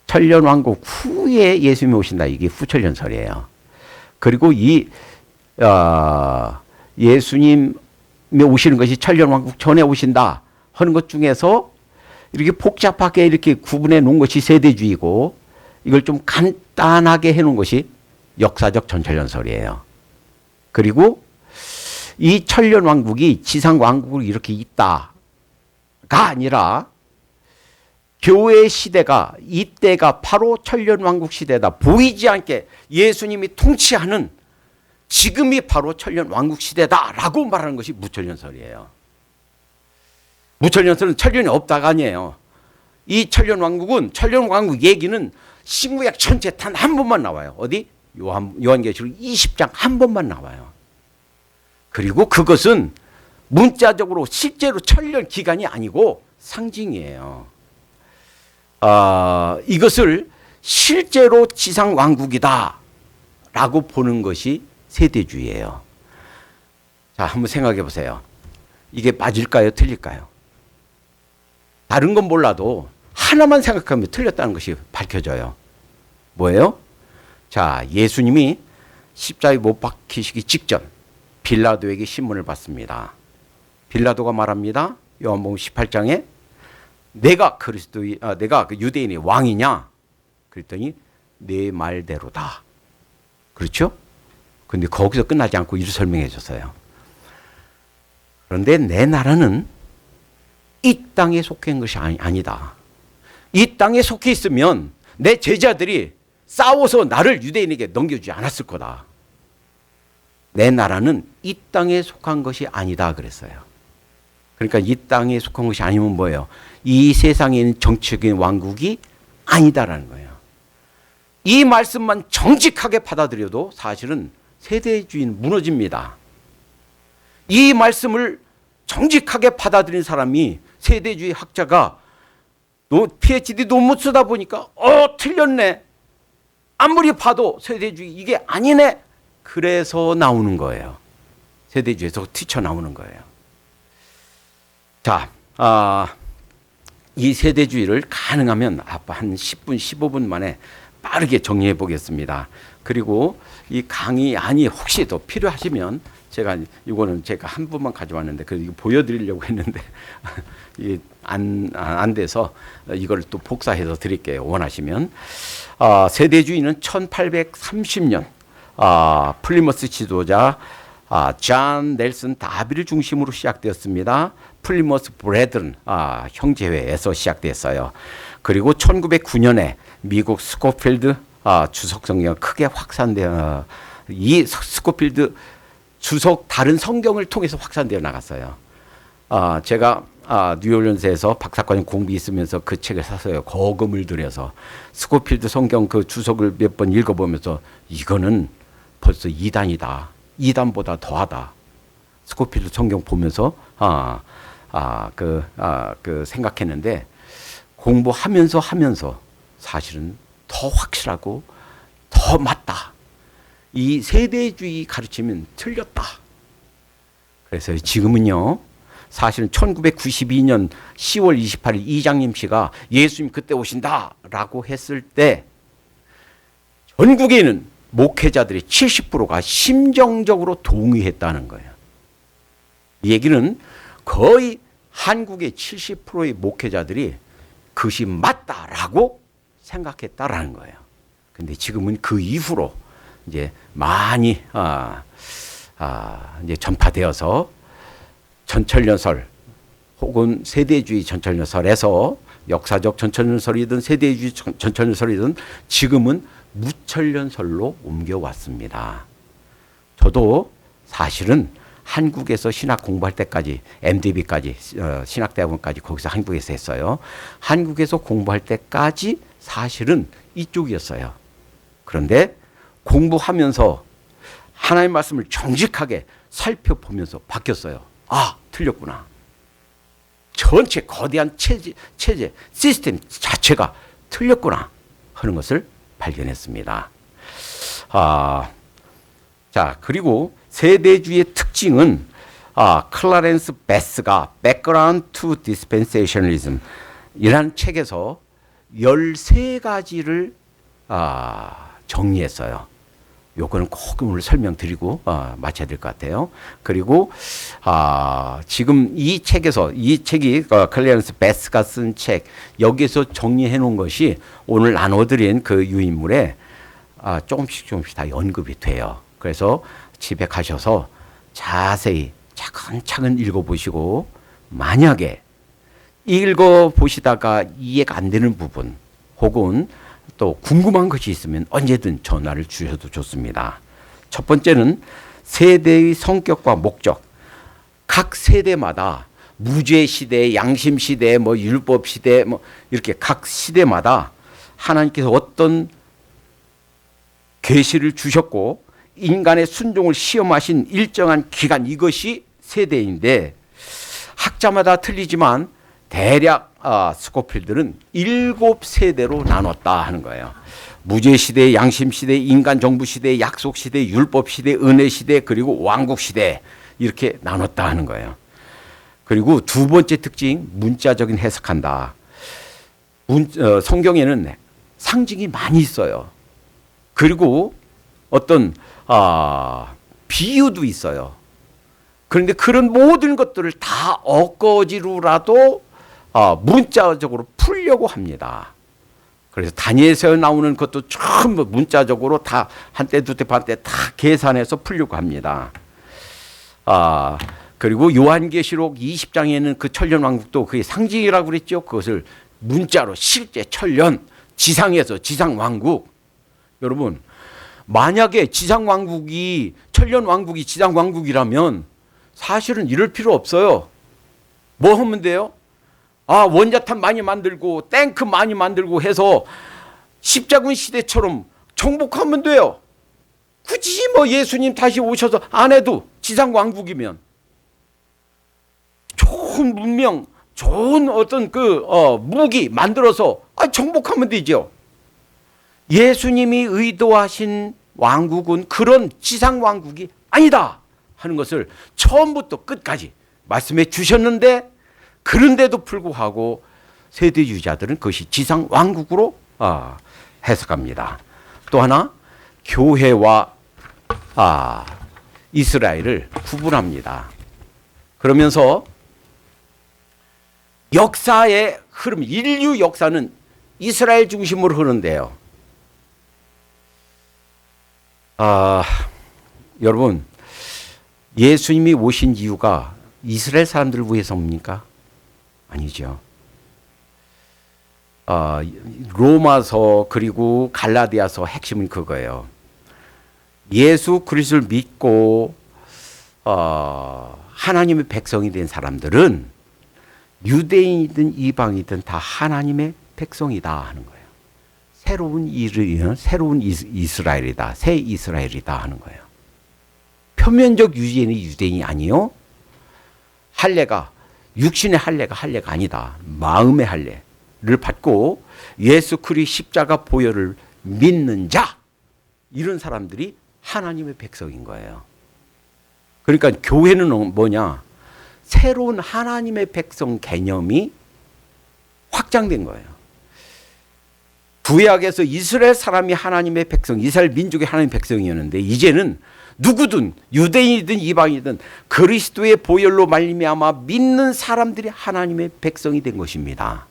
천년왕국 후에 예수님이 오신다. 이게 후천년설이에요. 그리고 예수님이 오시는 것이 천년왕국 전에 오신다 하는 것 중에서 이렇게 복잡하게 이렇게 구분해 놓은 것이 세대주의고, 이걸 좀 간단하게 해 놓은 것이 역사적 전천년설이에요. 그리고 이 천년왕국이 지상왕국으로 이렇게 있다가 아니라 교회 시대가 이때가 바로 천년왕국 시대다. 보이지 않게 예수님이 통치하는 지금이 바로 천년왕국 시대다라고 말하는 것이 무천년설이에요. 무천년설은 천년이 없다가 아니에요. 이 천년왕국은 천년왕국 얘기는 신구약 전체 단 한 번만 나와요. 어디? 요한계시록 20장 한 번만 나와요. 그리고 그것은 문자적으로 실제로 천년 기간이 아니고 상징이에요. 이것을 실제로 지상왕국이다 라고 보는 것이 세대주의예요. 자, 한번 생각해 보세요. 이게 맞을까요? 틀릴까요? 다른 건 몰라도 하나만 생각하면 틀렸다는 것이 밝혀져요. 뭐예요? 자, 예수님이 십자가에 못 박히시기 직전 빌라도에게 신문을 받습니다. 빌라도가 말합니다. 요한복음 18장에 내가 내가 유대인의 왕이냐? 그랬더니 내 말대로다. 그렇죠? 근데 거기서 끝나지 않고 이를 설명해 줬어요. 그런데 내 나라는 이 땅에 속해 있는 것이 아니다. 이 땅에 속해 있으면 내 제자들이 싸워서 나를 유대인에게 넘겨주지 않았을 거다. 내 나라는 이 땅에 속한 것이 아니다 그랬어요. 그러니까 이 땅에 속한 것이 아니면 뭐예요? 이 세상에 있는 정치적인 왕국이 아니다라는 거예요. 이 말씀만 정직하게 받아들여도 사실은 세대주의는 무너집니다. 이 말씀을 정직하게 받아들인 사람이 세대주의 학자가 PhD 논문 쓰다 보니까 틀렸네. 아무리 봐도 세대주의 이게 아니네. 그래서 나오는 거예요. 세대주의에서 튀쳐나오는 거예요. 자, 이 세대주의를 가능하면 한 10분, 15분 만에 빠르게 정리해 보겠습니다. 그리고 이 강의안이 혹시 더 필요하시면 이거는 제가 한 분만 가져왔는데 이거 보여드리려고 했는데 이게 안 돼서 이걸 또 복사해서 드릴게요. 원하시면. 세대주의는 1830년 플리머스 지도자 존 넬슨 다비를 중심으로 시작되었습니다. 플리머스 브레든 형제회에서 시작됐어요. 그리고 1909년에 미국 스코필드 주석 성경이 크게 확산되어 이 스코필드 주석 다른 성경을 통해서 확산되어 나갔어요. 제가 뉴올리언스에서 박사과정 공부 있으면서 그 책을 샀어요. 거금을 들여서 스코필드 성경 그 주석을 몇 번 읽어보면서 이거는 벌써 이단이다. 이단보다 더하다. 스코필드 성경 보면서 생각했는데 공부하면서 사실은 더 확실하고 더 맞다. 이 세대주의 가르치면 틀렸다. 그래서 지금은요. 사실은 1992년 10월 28일 이장님 씨가 예수님 그때 오신다라고 했을 때 전국에 있는 목회자들의 70%가 심정적으로 동의했다는 거예요. 이 얘기는 거의 한국의 70%의 목회자들이 그것이 맞다라고 생각했다라는 거예요. 근데 지금은 그 이후로 이제 많이 이제 전파되어서 전천년설 혹은 세대주의 전천년설에서 역사적 전천년설이든 세대주의 전천년설이든 지금은 무천년설로 옮겨왔습니다. 저도 사실은 한국에서 신학 공부할 때까지 MDB까지 신학대학원까지 거기서 한국에서 했어요. 한국에서 공부할 때까지 사실은 이쪽이었어요. 그런데 공부하면서 하나님의 말씀을 정직하게 살펴보면서 바뀌었어요. 틀렸구나. 전체 거대한 체제, 시스템 자체가 틀렸구나 하는 것을 발견했습니다. 자, 그리고 세대주의의 특징은 클라렌스 베스가 Background to Dispensationalism 이라는 책에서 13가지를 정리했어요. 요거는 꼭 오늘 설명드리고 마쳐야 될 것 같아요. 그리고 지금 이 책이 클래런스 베스가 쓴 책 여기에서 정리해 놓은 것이 오늘 나눠드린 그 유인물에 조금씩 다 언급이 돼요. 그래서 집에 가셔서 자세히 차근차근 읽어보시고 만약에 읽어 보시다가 이해가 안 되는 부분 혹은 또 궁금한 것이 있으면 언제든 전화를 주셔도 좋습니다. 첫 번째는 세대의 성격과 목적. 각 세대마다 무죄 시대, 양심 시대, 뭐 율법 시대, 뭐 이렇게 각 시대마다 하나님께서 어떤 계시를 주셨고 인간의 순종을 시험하신 일정한 기간, 이것이 세대인데 학자마다 틀리지만 대략 스코필들은 7세대로 나눴다 하는 거예요. 무죄시대, 양심시대, 인간정부시대, 약속시대, 율법시대, 은혜시대, 그리고 왕국시대, 이렇게 나눴다 하는 거예요. 그리고 두 번째 특징, 문자적인 해석한다. 성경에는 상징이 많이 있어요. 그리고 어떤 비유도 있어요. 그런데 그런 모든 것들을 다 엇거지로라도 문자적으로 풀려고 합니다. 그래서 다니엘서에 나오는 것도 전부 문자적으로 다 한때 두때 반때 다 계산해서 풀려고 합니다. 그리고 요한계시록 20장에는 그 천년왕국도 그게 상징이라고 그랬죠. 그것을 문자로 실제 천년, 지상에서 지상왕국. 여러분, 만약에 지상왕국이, 천년왕국이 지상왕국이라면 사실은 이럴 필요 없어요. 뭐 하면 돼요? 원자탄 많이 만들고 탱크 많이 만들고 해서 십자군 시대처럼 정복하면 돼요. 굳이 뭐 예수님 다시 오셔서 안 해도 지상왕국이면 좋은 문명, 좋은 어떤 무기 만들어서 정복하면 되죠. 예수님이 의도하신 왕국은 그런 지상왕국이 아니다 하는 것을 처음부터 끝까지 말씀해 주셨는데, 그런데도 불구하고 세대주의자들은 그것이 지상왕국으로 해석합니다. 또 하나, 교회와 이스라엘을 구분합니다. 그러면서 역사의 흐름, 인류 역사는 이스라엘 중심으로 흐르는데요. 여러분, 예수님이 오신 이유가 이스라엘 사람들을 위해서입니까? 아니죠. 로마서 그리고 갈라디아서 핵심은 그거예요. 예수 그리스도를 믿고 하나님의 백성이 된 사람들은 유대인이든 이방이든 다 하나님의 백성이다 하는 거예요. 새로운 이스라엘이다, 새 이스라엘이다 하는 거예요. 표면적 유대인이 유대인이 아니요. 할례가 육신의 할례가 아니다. 마음의 할례를 받고 예수 그리스도 십자가 보혈을 믿는 자, 이런 사람들이 하나님의 백성인 거예요. 그러니까 교회는 뭐냐? 새로운 하나님의 백성 개념이 확장된 거예요. 구약에서 이스라엘 사람이 하나님의 백성, 이스라엘 민족이 하나님의 백성이었는데 이제는 누구든 유대인이든 이방이든 그리스도의 보혈로 말미암아 믿는 사람들이 하나님의 백성이 된 것입니다.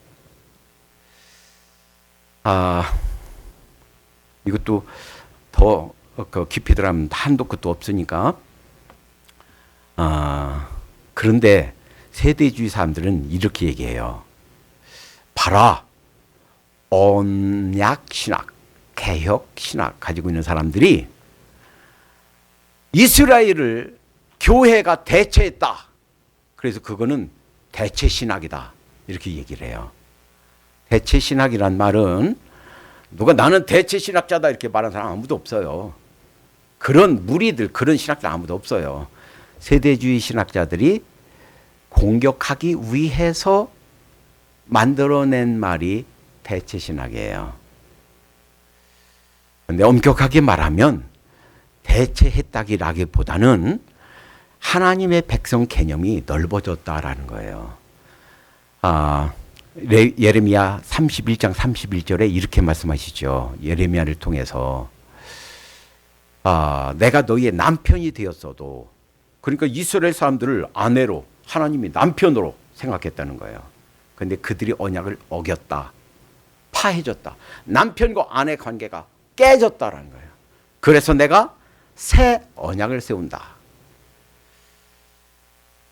이것도 더 깊이 들어가면 한도 끝도 없으니까. 그런데 세대주의 사람들은 이렇게 얘기해요. 봐라, 언약신학, 개혁신학 가지고 있는 사람들이 이스라엘을 교회가 대체했다. 그래서 그거는 대체신학이다. 이렇게 얘기를 해요. 대체신학이란 말은 누가 나는 대체신학자다 이렇게 말하는 사람 아무도 없어요. 그런 무리들, 그런 신학자 아무도 없어요. 세대주의 신학자들이 공격하기 위해서 만들어낸 말이 대체신학이에요. 그런데 엄격하게 말하면 대체했다기라기보다는 하나님의 백성 개념이 넓어졌다라는 거예요. 예레미야 31장 31절에 이렇게 말씀하시죠. 예레미야를 통해서 내가 너희의 남편이 되었어도, 그러니까 이스라엘 사람들을 아내로, 하나님이 남편으로 생각했다는 거예요. 그런데 그들이 언약을 어겼다, 파해졌다. 남편과 아내 관계가 깨졌다라는 거예요. 그래서 내가 새 언약을 세운다.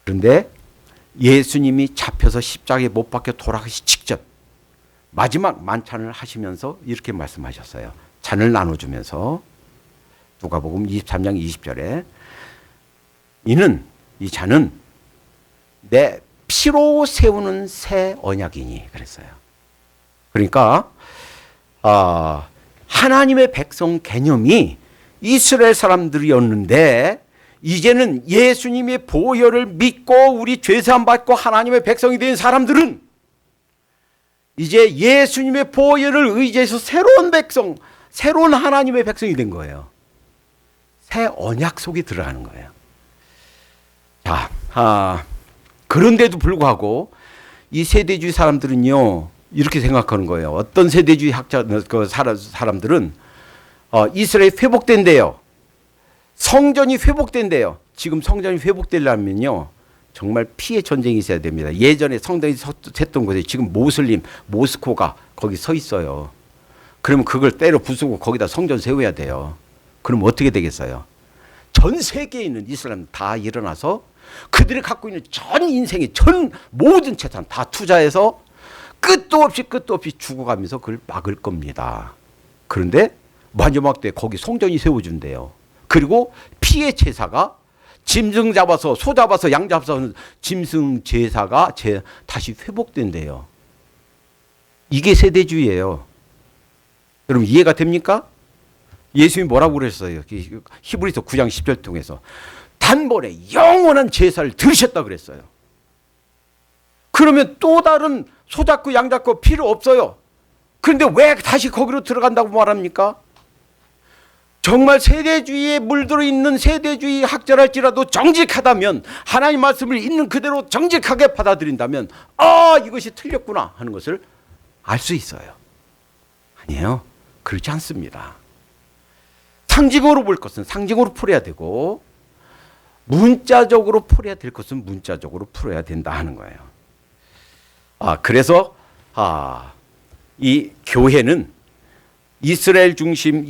그런데 예수님이 잡혀서 십자가에 못 박혀 돌아가시 직전 마지막 만찬을 하시면서 이렇게 말씀하셨어요. 잔을 나눠주면서 누가복음 23장 20절에 이 잔은 내 피로 세우는 새 언약이니 그랬어요. 그러니까 하나님의 백성 개념이 이스라엘 사람들이었는데 이제는 예수님의 보혈을 믿고 우리 죄사함 받고 하나님의 백성이 된 사람들은 이제 예수님의 보혈을 의지해서 새로운 백성, 새로운 하나님의 백성이 된 거예요. 새 언약 속에 들어가는 거예요. 자, 그런데도 불구하고 이 세대주의 사람들은요 이렇게 생각하는 거예요. 어떤 세대주의 사람들은 이스라엘이 회복된대요. 성전이 회복된대요. 지금 성전이 회복되려면요 정말 피의 전쟁이 있어야 됩니다. 예전에 성전이 섰던 곳에 지금 모스코가 거기 서 있어요. 그러면 그걸 때려 부수고 거기다 성전 세워야 돼요. 그럼 어떻게 되겠어요? 전 세계에 있는 이슬람 다 일어나서 그들이 갖고 있는 전 인생의 전 모든 재산 다 투자해서 끝도 없이 죽어가면서 그걸 막을 겁니다. 그런데 마지막 때 거기 성전이 세워준대요. 그리고 피의 제사가 짐승 잡아서 소 잡아서 양 잡아서 짐승 제사가 다시 회복된대요. 이게 세대주의예요. 여러분 이해가 됩니까? 예수님이 뭐라고 그랬어요? 히브리서 9장 10절 통해서 단번에 영원한 제사를 들으셨다 그랬어요. 그러면 또 다른 소 잡고 양 잡고 필요 없어요. 그런데 왜 다시 거기로 들어간다고 말합니까? 정말 세대주의에 물들어 있는 세대주의 학자랄지라도 정직하다면 하나님 말씀을 있는 그대로 정직하게 받아들인다면 이것이 틀렸구나 하는 것을 알 수 있어요. 아니에요. 그렇지 않습니다. 상징으로 볼 것은 상징으로 풀어야 되고 문자적으로 풀어야 될 것은 문자적으로 풀어야 된다 하는 거예요. 그래서 이 교회는 이스라엘 중심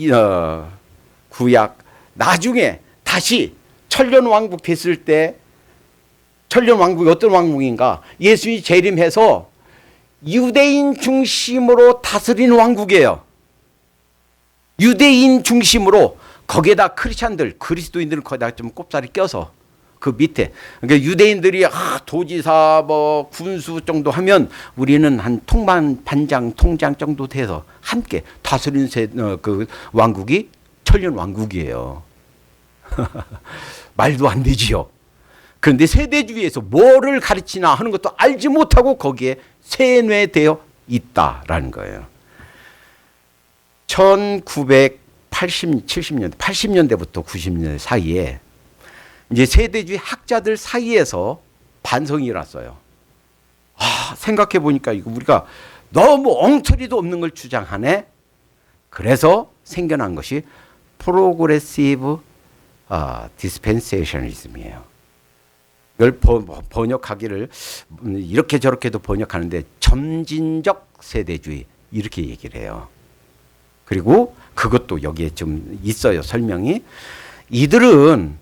구약 나중에 다시 천년왕국 됐을 때 천년왕국이 어떤 왕국인가? 예수님이 재림해서 유대인 중심으로 다스리는 왕국이에요. 유대인 중심으로 거기에다 크리스찬들 그리스도인들은 거기다 좀 꼽사리 껴서 그 밑에 그러니까 유대인들이 도지사 군수 정도 하면 우리는 한 반장 통장 정도 돼서 함께 다스리는 그 왕국이 천년 왕국이에요. 말도 안 되지요. 그런데 세대주의에서 뭐를 가르치나 하는 것도 알지 못하고 거기에 세뇌되어 있다라는 거예요. 1970년대, 80년대부터 90년대 사이에 이제 세대주의 학자들 사이에서 반성이 일어났어요. 생각해 보니까 이거 우리가 너무 엉터리도 없는 걸 주장하네. 그래서 생겨난 것이 프로그레시브 디스펜세이셔니즘이에요. 이걸 번역하기를 이렇게 저렇게도 번역하는데 점진적 세대주의 이렇게 얘기를 해요. 그리고 그것도 여기에 좀 있어요. 설명이. 이들은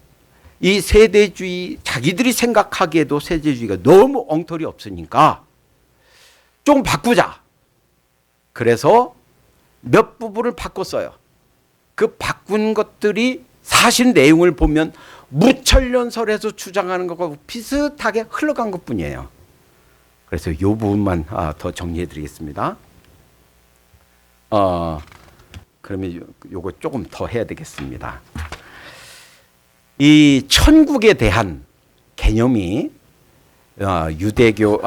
이 세대주의 자기들이 생각하기에도 세대주의가 너무 엉터리 없으니까 좀 바꾸자. 그래서 몇 부분을 바꿨어요. 그 바꾼 것들이 사실 내용을 보면 무천년설에서 주장하는 것과 비슷하게 흘러간 것뿐이에요. 그래서 이 부분만 더 정리해 드리겠습니다. 그러면 요거 조금 더 해야 되겠습니다. 이 천국에 대한 개념이 유대교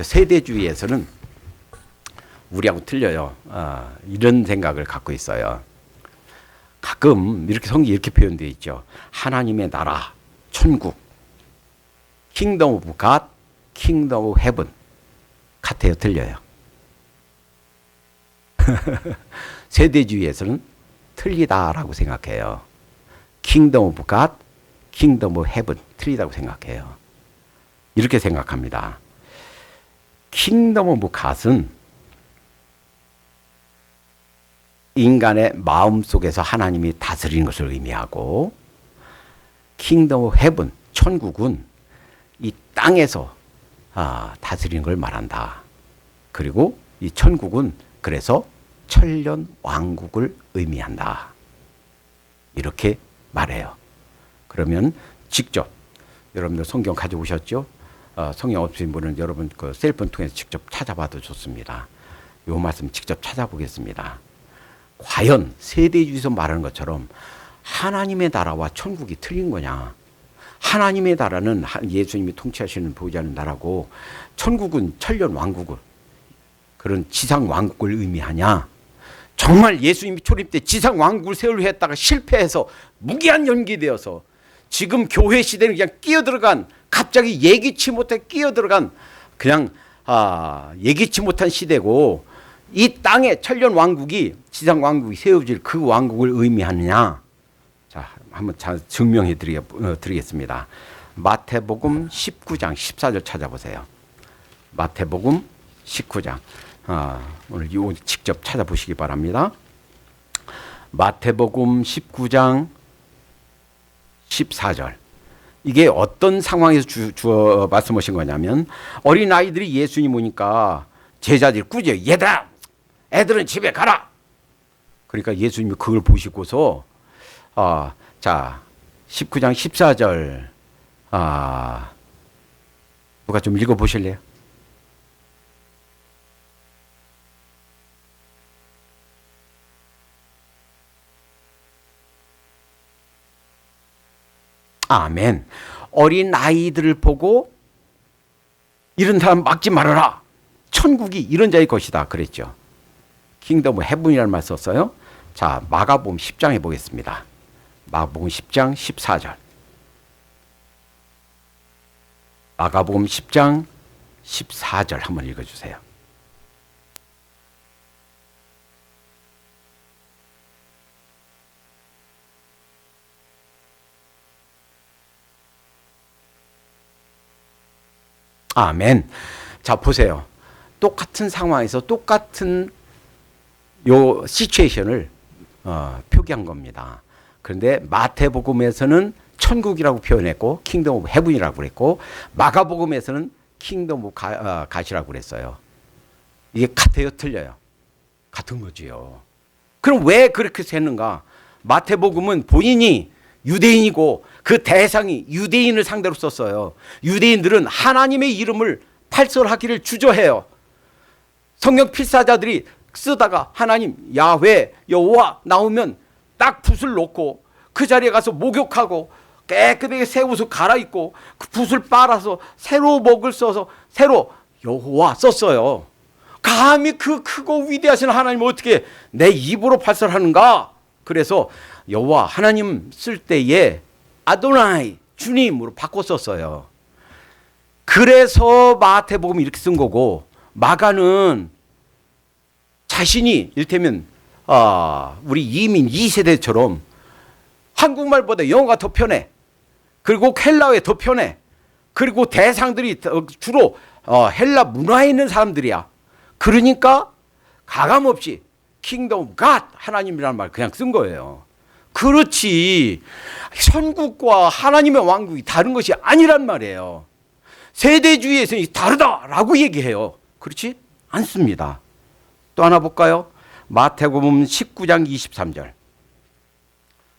세대주의에서는 우리하고 틀려요. 이런 생각을 갖고 있어요. 가끔 이렇게 성경이 이렇게 표현되어 있죠. 하나님의 나라, 천국, Kingdom of God, Kingdom of Heaven 같아요, 틀려요? 세대주의에서는 틀리다라고 생각해요. Kingdom of God, Kingdom of Heaven 틀리다고 생각해요. 이렇게 생각합니다. Kingdom of God은 인간의 마음 속에서 하나님이 다스리는 것을 의미하고 Kingdom of Heaven, 천국은 이 땅에서 다스리는 걸 말한다. 그리고 이 천국은 그래서 천년 왕국을 의미한다. 이렇게 말해요. 그러면 직접 여러분들 성경 가져오셨죠? 성경 없으신 분은 여러분 그 셀폰 통해서 직접 찾아봐도 좋습니다. 요 말씀 직접 찾아보겠습니다. 과연 세대주의에서 말하는 것처럼 하나님의 나라와 천국이 틀린 거냐? 하나님의 나라는 예수님이 통치하시는 보좌하는 나라고 천국은 천년 왕국을 그런 지상 왕국을 의미하냐? 정말 예수님이 초림 때 지상 왕국을 세우려 했다가 실패해서 무기한 연기되어서 지금 교회 시대는 그냥 끼어들어간 갑자기 예기치 못해 끼어들어간 그냥 예기치 못한 시대고 이 땅에 천년 왕국이 지상 왕국이 세워질 그 왕국을 의미하느냐? 자, 한번 증명해 드리겠습니다. 마태복음 19장 14절 찾아보세요. 마태복음 19장. 오늘 요 직접 찾아보시기 바랍니다. 마태복음 19장 14절. 이게 어떤 상황에서 주어 말씀하신 거냐면 어린 아이들이 예수님 오니까 제자들이 꾸짖어요. 얘들아, 애들은 집에 가라. 그러니까 예수님이 그걸 보시고서 자 19장 14절 누가 좀 읽어보실래요? 아멘. 어린 아이들을 보고 이런 사람 막지 말아라. 천국이 이런 자의 것이다 그랬죠. 킹덤 오브 헤븐이라는 말 썼어요. 자, 마가복음 10장에 보겠습니다. 마가복음 10장 14절. 마가복음 10장 14절 한번 읽어주세요. 아멘. 자, 보세요. 똑같은 상황에서 똑같은 요 시츄에이션을 표기한 겁니다. 그런데 마태복음에서는 천국이라고 표현했고 킹덤 오브 헤븐이라고 그랬고 마가복음에서는 킹덤 오브 갓이라고 그랬어요. 이게 같아요, 틀려요? 같은 거지요. 그럼 왜 그렇게 했는가? 마태복음은 본인이 유대인이고 그 대상이 유대인을 상대로 썼어요. 유대인들은 하나님의 이름을 팔설하기를 주저해요. 성경 필사자들이 쓰다가 하나님, 야훼, 여호와 나오면 딱 붓을 놓고 그 자리에 가서 목욕하고 깨끗하게 새 옷을 갈아입고 그 붓을 빨아서 새로 목을 써서 새로 여호와 썼어요. 감히 그 크고 위대하신 하나님을 어떻게 내 입으로 팔설하는가? 그래서 여호와 하나님 쓸 때에 아도나이 주님으로 바꿔 썼어요. 그래서 마태복음 이렇게 쓴 거고 마가는 자신이 이를테면 우리 이민 2세대처럼 한국말보다 영어가 더 편해. 그리고 헬라어에 더 편해. 그리고 대상들이 주로 헬라 문화에 있는 사람들이야. 그러니까 가감없이 킹덤 갓 하나님이라는 말 그냥 쓴 거예요. 그렇지 천국과 하나님의 왕국이 다른 것이 아니란 말이에요. 세대주의에서 다르다라고 얘기해요. 그렇지? 않습니다. 또 하나 볼까요? 마태복음 19장 23절.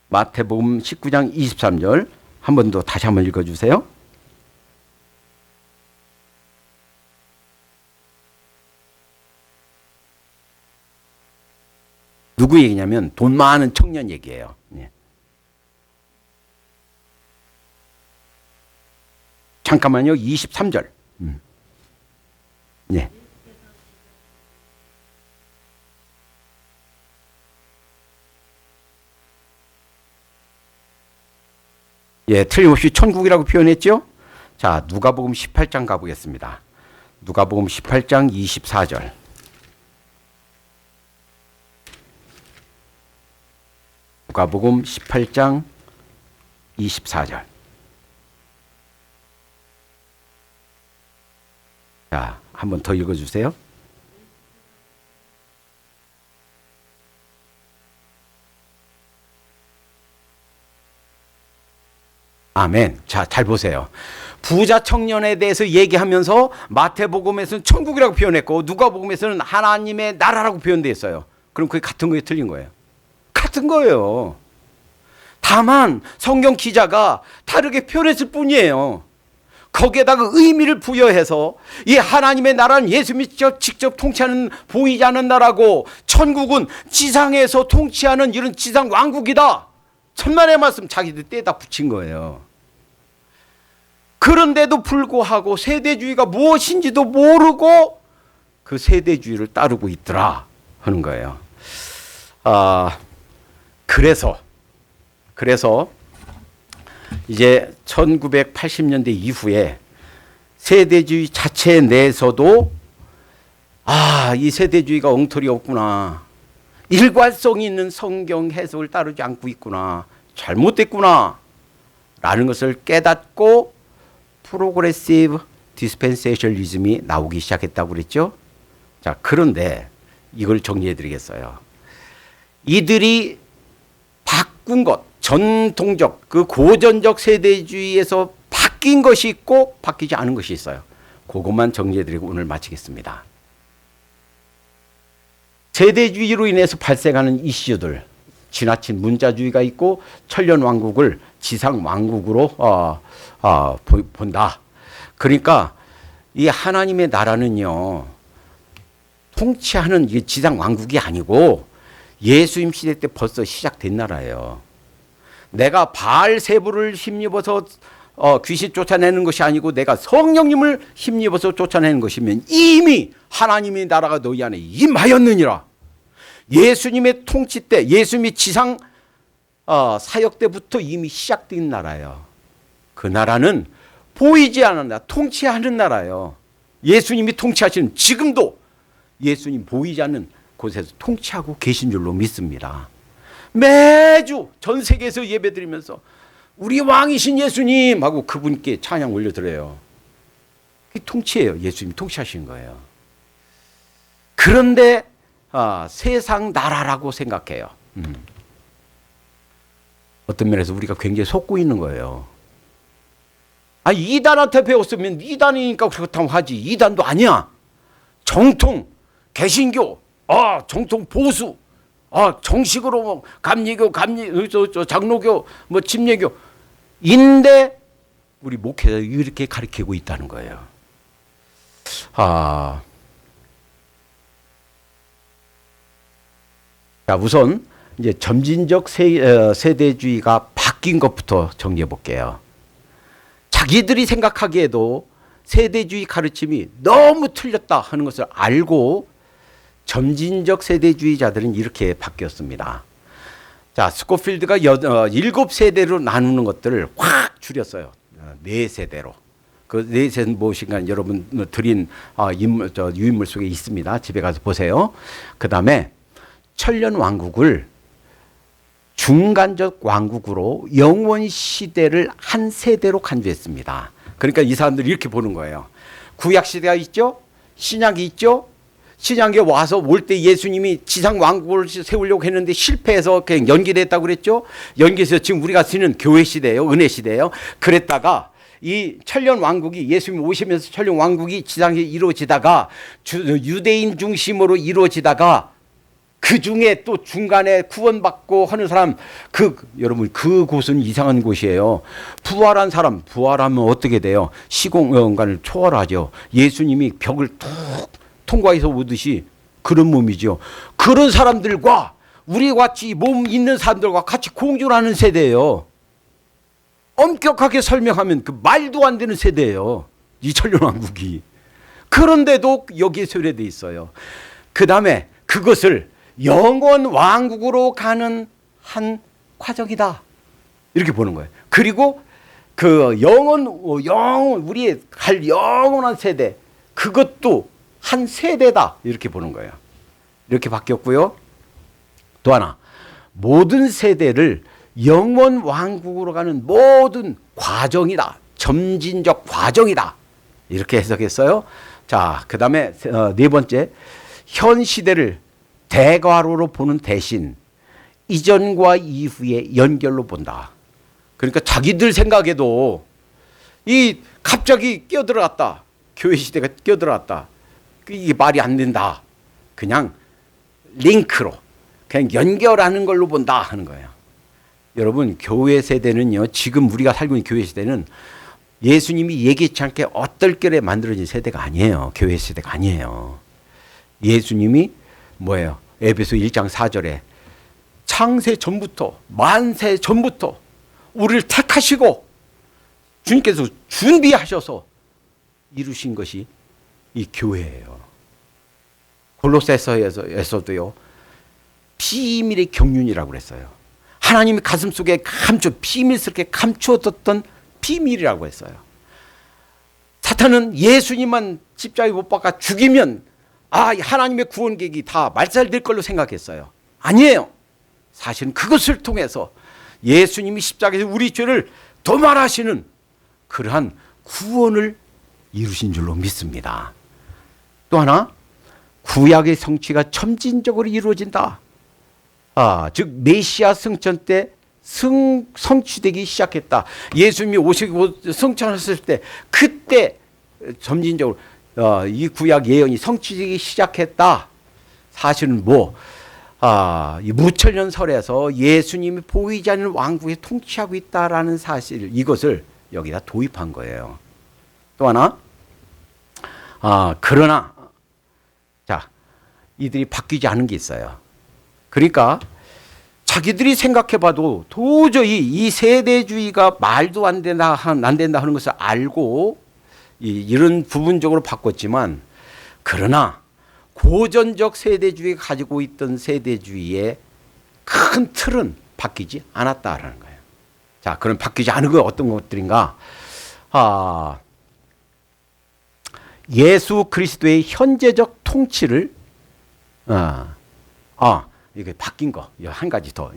마태복음 19장 23절 한 번 더 다시 한번 읽어주세요. 누구 얘기냐면 돈 많은 청년 얘기예요. 네. 잠깐만요. 23절. 네. 예, 틀림없이 천국이라고 표현했죠. 자, 누가복음 18장 가보겠습니다. 누가복음 18장 24절. 누가복음 18장 24절. 자, 한 번 더 읽어주세요. 아멘. 자, 잘 보세요. 부자 청년에 대해서 얘기하면서 마태복음에서는 천국이라고 표현했고 누가복음에서는 하나님의 나라라고 표현되어 있어요. 그럼 그게 같은 거예요, 틀린 거예요? 같은 거예요. 다만 성경 기자가 다르게 표현했을 뿐이에요. 거기에다가 의미를 부여해서 이 하나님의 나라는 예수님이 직접 통치하는 보이지 않는 나라고 천국은 지상에서 통치하는 이런 지상 왕국이다. 천만의 말씀 자기들 떼다 붙인 거예요. 그런데도 불구하고 세대주의가 무엇인지도 모르고 그 세대주의를 따르고 있더라 하는 거예요. 그래서 이제 1980년대 이후에 세대주의 자체 내에서도 이 세대주의가 엉터리 없구나. 일관성 있는 성경 해석을 따르지 않고 있구나. 잘못됐구나. 라는 것을 깨닫고 프로그레시브 디스펜세이션리즘이 나오기 시작했다고 그랬죠. 자, 그런데 이걸 정리해 드리겠어요. 이들이 바꾼 것, 전통적 그 고전적 세대주의에서 바뀐 것이 있고 바뀌지 않은 것이 있어요. 그것만 정리해 드리고 오늘 마치겠습니다. 세대주의로 인해서 발생하는 이슈들, 지나친 문자주의가 있고 천년왕국을 지상왕국으로 본다. 그러니까 이 하나님의 나라는요, 통치하는 지상왕국이 아니고 예수님 시대 때 벌써 시작된 나라예요. 내가 바알세부를 힘입어서 귀신 쫓아내는 것이 아니고 내가 성령님을 힘입어서 쫓아내는 것이면 이미 하나님의 나라가 너희 안에 임하였느니라. 예수님의 통치 때, 예수님이 지상 사역 때부터 이미 시작된 나라예요. 그 나라는 보이지 않는 나라, 통치하는 나라예요. 예수님이 통치하시는, 지금도 예수님 보이지 않는 곳에서 통치하고 계신 줄로 믿습니다. 매주 전 세계에서 예배드리면서 우리 왕이신 예수님 하고 그분께 찬양 올려드려요. 그게 통치예요. 예수님이 통치하시는 거예요. 그런데 세상 나라라고 생각해요. 어떤 면에서 우리가 굉장히 속고 있는 거예요. 이단한테 배웠으면 이단이니까 그렇다고 하지. 이단도 아니야. 정통 개신교, 정통 보수, 정식으로 감리교, 장로교, 집례교인데 우리 목회자 이렇게 가르치고 있다는 거예요. 자, 우선 이제 점진적 세대주의가 바뀐 것부터 정리해 볼게요. 자기들이 생각하기에도 세대주의 가르침이 너무 틀렸다 하는 것을 알고 점진적 세대주의자들은 이렇게 바뀌었습니다. 자, 스코필드가 7세대로 나누는 것들을 확 줄였어요. 4세대로. 그 4세는 무엇인가 여러분 드린 유인물 속에 있습니다. 집에 가서 보세요. 그 다음에 천년 왕국을 중간적 왕국으로 영원 시대를 한 세대로 간주했습니다. 그러니까 이 사람들이 이렇게 보는 거예요. 구약 시대가 있죠? 신약이 있죠? 신약에 와서 올 때 예수님이 지상 왕국을 세우려고 했는데 실패해서 그냥 연기됐다고 그랬죠? 연기해서 지금 우리가 쓰는 교회 시대예요. 은혜 시대예요. 그랬다가 이 천년 왕국이 예수님이 오시면서 천년 왕국이 지상에 이루어지다가 유대인 중심으로 이루어지다가 그 중에 또 중간에 구원받고 하는 사람, 여러분, 그곳은 이상한 곳이에요. 부활한 사람, 부활하면 어떻게 돼요? 시공간을 초월하죠. 예수님이 벽을 툭 통과해서 오듯이 그런 몸이죠. 그런 사람들과 우리 같이 몸 있는 사람들과 같이 공존하는 세대예요. 엄격하게 설명하면 그 말도 안 되는 세대예요. 이 천년왕국이. 그런데도 여기에 소개되어 있어요. 그 다음에 그것을 영원 왕국으로 가는 한 과정이다. 이렇게 보는 거예요. 그리고 그 우리의 갈 영원한 세대, 그것도 한 세대다. 이렇게 보는 거예요. 이렇게 바뀌었고요. 또 하나, 모든 세대를 영원 왕국으로 가는 모든 과정이다. 점진적 과정이다. 이렇게 해석했어요. 자, 그 다음에 네 번째, 현 시대를 대괄호로 보는 대신 이전과 이후의 연결로 본다. 그러니까 자기들 생각에도 이 갑자기 끼어들어왔다. 교회 시대가 끼어들어왔다. 이게 말이 안 된다. 그냥 링크로 그냥 연결하는 걸로 본다 하는 거예요. 여러분, 교회 세대는요, 지금 우리가 살고 있는 교회 세대는 예수님이 예기치 않게 어떨결에 만들어진 세대가 아니에요. 교회 세대가 아니에요. 예수님이 뭐예요? 에베소 1장 4절에 창세 전부터, 만세 전부터 우리를 택하시고 주님께서 준비하셔서 이루신 것이 이 교회예요. 골로새서에서도요, 비밀의 경륜이라고 그랬어요. 하나님이 가슴속에 비밀스럽게 감추어뒀던 비밀이라고 했어요. 사탄은 예수님만 십자가에 못 박아 죽이면 하나님의 구원 계획이 다 말살될 걸로 생각했어요. 아니에요. 사실은 그것을 통해서 예수님이 십자가에서 우리 죄를 도말하시는 그러한 구원을 이루신 줄로 믿습니다. 또 하나, 구약의 성취가 점진적으로 이루어진다. 즉 메시아 승천 때 성취되기 시작했다. 예수님이 오시고 승천하셨을 때 그때 점진적으로 이 구약 예언이 성취되기 시작했다. 사실은 이 무천년설에서 예수님이 보이지 않는 왕국에 통치하고 있다라는 사실, 이것을 여기다 도입한 거예요. 또 하나, 그러나 이들이 바뀌지 않은 게 있어요. 그러니까 자기들이 생각해봐도 도저히 이 세대주의가 말도 안 된다 하는 것을 알고 이런 부분적으로 바꿨지만, 그러나 고전적 세대주의가 가지고 있던 세대주의의 큰 틀은 바뀌지 않았다라는 거예요. 자, 그럼 바뀌지 않은 건 어떤 것들인가? 예수 그리스도의 현재적 통치를 이게 바뀐 거 한 가지 더.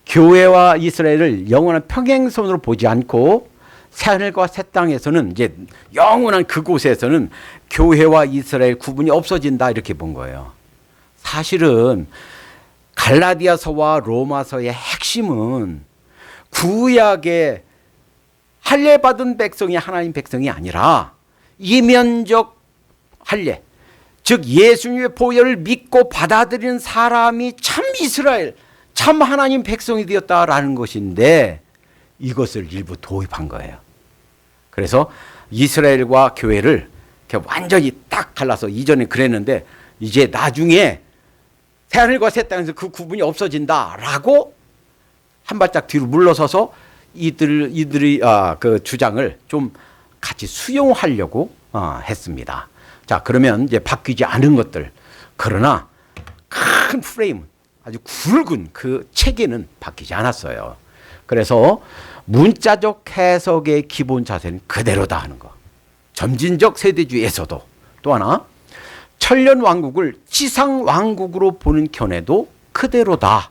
교회와 이스라엘을 영원한 평행선으로 보지 않고 새하늘과 새 땅에서는 이제 영원한 그곳에서는 교회와 이스라엘 구분이 없어진다, 이렇게 본 거예요. 사실은 갈라디아서와 로마서의 핵심은 구약의 할례 받은 백성이 하나님 백성이 아니라 이면적 할례, 즉 예수님의 보혈을 믿고 받아들이는 사람이 참 이스라엘, 참 하나님 백성이 되었다라는 것인데, 이것을 일부 도입한 거예요. 그래서 이스라엘과 교회를 완전히 딱 갈라서, 이전에 그랬는데 이제 나중에 새하늘과 새 땅에서 그 구분이 없어진다라고 한 발짝 뒤로 물러서서 이들이 그 주장을 좀 같이 수용하려고 했습니다. 자, 그러면 이제 바뀌지 않은 것들, 그러나 큰 프레임, 아주 굵은 그 체계는 바뀌지 않았어요. 그래서 문자적 해석의 기본 자세는 그대로다 하는 거. 점진적 세대주의에서도. 또 하나, 천년 왕국을 지상 왕국으로 보는 견해도 그대로다.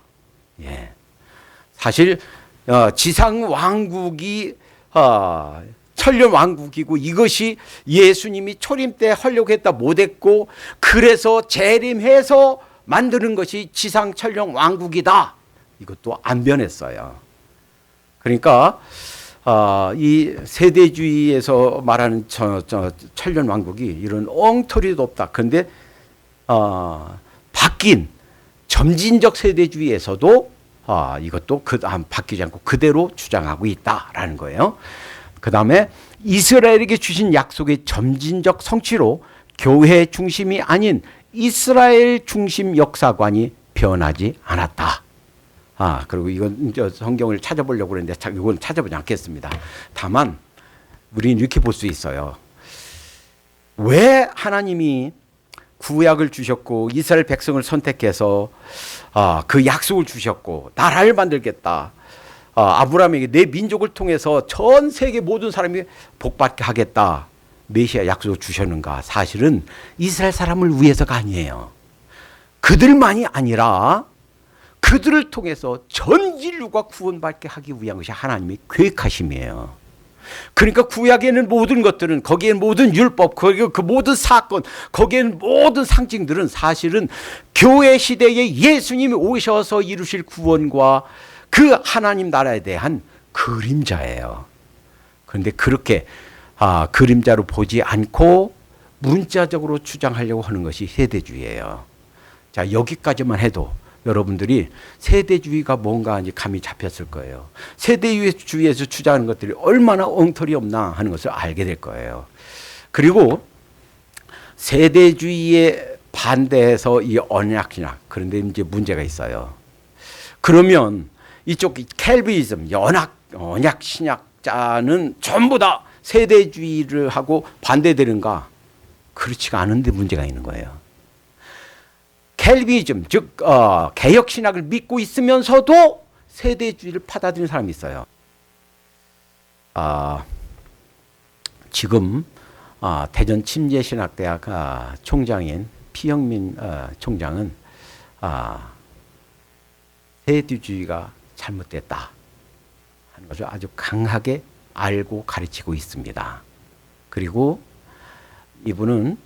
사실 지상 왕국이 천년 왕국이고, 이것이 예수님이 초림 때 하려고 했다 못했고, 그래서 재림해서 만드는 것이 지상 천년 왕국이다. 이것도 안 변했어요. 그러니까 이 세대주의에서 말하는 천년 왕국이 이런 엉터리도 없다. 그런데 바뀐 점진적 세대주의에서도 이것도 바뀌지 않고 그대로 주장하고 있다라는 거예요. 그 다음에 이스라엘에게 주신 약속의 점진적 성취로 교회 중심이 아닌 이스라엘 중심 역사관이 변하지 않았다. 그리고 이건 성경을 찾아보려고 그랬는데 이건 찾아보지 않겠습니다. 다만 우리는 이렇게 볼 수 있어요. 왜 하나님이 구약을 주셨고 이스라엘 백성을 선택해서 그 약속을 주셨고 나라를 만들겠다, 아브라함에게 내 민족을 통해서 전 세계 모든 사람이 복받게 하겠다, 메시아 약속을 주셨는가? 사실은 이스라엘 사람을 위해서가 아니에요. 그들만이 아니라 그들을 통해서 전 인류가 구원받게 하기 위한 것이 하나님의 계획하심이에요. 그러니까 구약에는 모든 것들은, 거기에 모든 율법, 거기에 그 모든 사건, 거기에는 모든 상징들은 사실은 교회 시대에 예수님이 오셔서 이루실 구원과 그 하나님 나라에 대한 그림자예요. 그런데 그렇게 그림자로 보지 않고 문자적으로 주장하려고 하는 것이 세대주의예요. 자, 여기까지만 해도 여러분들이 세대주의가 뭔가 이제 감이 잡혔을 거예요. 세대주의에서 주장하는 것들이 얼마나 엉터리 없나 하는 것을 알게 될 거예요. 그리고 세대주의에 반대해서 이 언약신학, 그런데 이제 문제가 있어요. 그러면 이쪽 캘비니즘, 언약신학자는 전부 다 세대주의를 하고 반대되는가? 그렇지가 않은데 문제가 있는 거예요. 캘비니즘, 즉 개혁신학을 믿고 있으면서도 세대주의를 받아들이는 사람이 있어요. 지금 대전 침례신학대학 총장인 피영민 총장은 세대주의가 잘못됐다 하는 것을 아주 강하게 알고 가르치고 있습니다. 그리고 이분은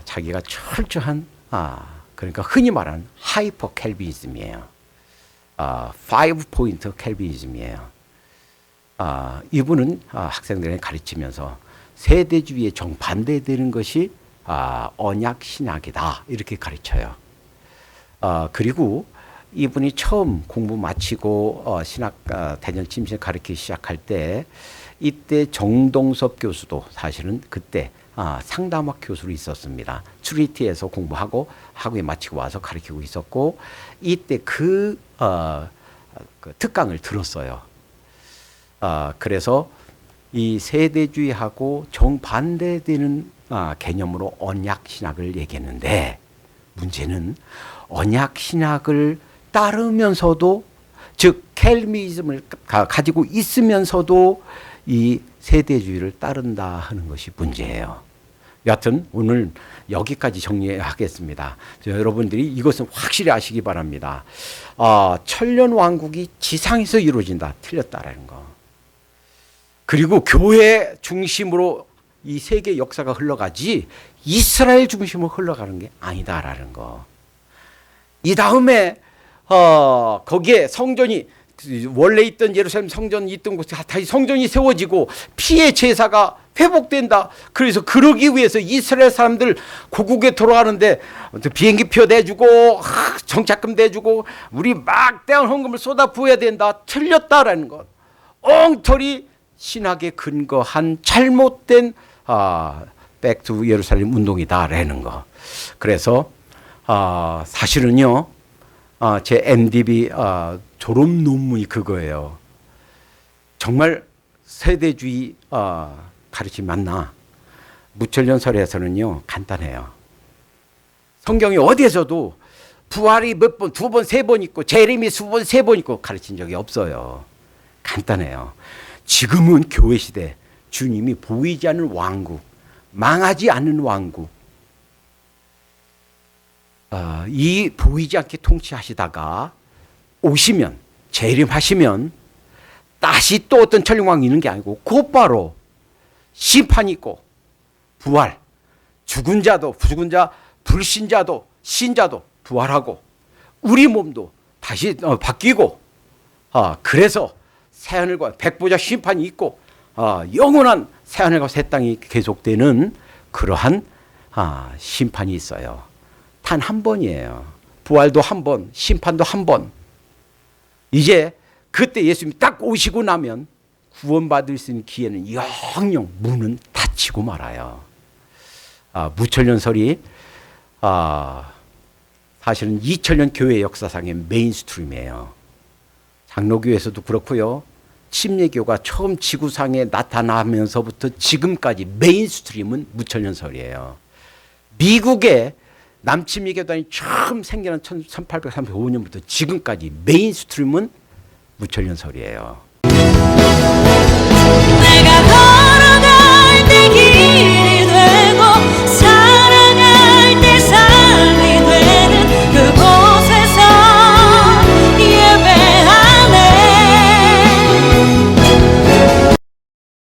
자기가 철저한 그러니까 흔히 말하는 하이퍼 캘비니즘이에요. 5포인트 캘비니즘이에요. 이분은 학생들에게 가르치면서 세대주의에 정반대되는 것이 언약 신학이다 이렇게 가르쳐요. 그리고 이분이 처음 공부 마치고 신학 대전 침신 가르치기 시작할 때 이때 정동섭 교수도 사실은 그때 상담학 교수로 있었습니다. 트리티에서 공부하고 학위에 마치고 와서 가르치고 있었고 이때 그 특강을 들었어요. 그래서 이 세대주의하고 정반대되는 개념으로 언약신학을 얘기했는데 문제는 언약신학을 따르면서도 즉 캘비니즘을 가지고 있으면서도 이 세대주의를 따른다 하는 것이 문제예요. 여하튼 오늘 여기까지 정리하겠습니다. 여러분들이 이것은 확실히 아시기 바랍니다. 천년왕국이 지상에서 이루어진다. 틀렸다라는 거. 그리고 교회 중심으로 이 세계 역사가 흘러가지 이스라엘 중심으로 흘러가는 게 아니다라는 거. 이 다음에 거기에 성전이 원래 있던 예루살렘 성전이 있던 곳에 다시 성전이 세워지고 피의 제사가 회복된다. 그래서 그러기 위해서 이스라엘 사람들 고국에 돌아가는데 비행기표 내주고 정착금 내주고 우리 막대한 헌금을 쏟아 부어야 된다. 틀렸다라는 것. 엉터리 신학에 근거한 잘못된 백투 예루살렘 운동이다라는 거. 그래서 사실은요. 제 MDB 졸업 논문이 그거예요. 정말 세대주의 가르침이 맞나? 무천년설에서는요 간단해요. 성경이 어디에서도 부활이 몇 번, 두 번, 세 번 있고 재림이 두 번, 세 번 있고 가르친 적이 없어요. 간단해요. 지금은 교회 시대 주님이 보이지 않는 왕국, 망하지 않는 왕국, 이 보이지 않게 통치하시다가 오시면 재림하시면 다시 또 어떤 천년왕이 있는 게 아니고 곧바로 심판이 있고 부활, 죽은 자도 죽은 자, 불신자도 신자도 부활하고 우리 몸도 다시 바뀌고 그래서 새하늘과 백보자 심판이 있고 영원한 새하늘과 새 땅이 계속되는 그러한 심판이 있어요. 단 한 번이에요. 부활도 한 번, 심판도 한 번. 이제 그때 예수님이 딱 오시고 나면 구원받을 수 있는 기회는 영영 문은 닫히고 말아요. 무천년설이 사실은 2000년 교회 역사상의 메인스트림이에요. 장로교에서도 그렇고요. 침례교가 처음 지구상에 나타나면서부터 지금까지 메인스트림은 무천년설이에요. 미국의 남침이교단이 처음 생겨난 1835년부터 지금까지 메인스트림은 무천년설이에요.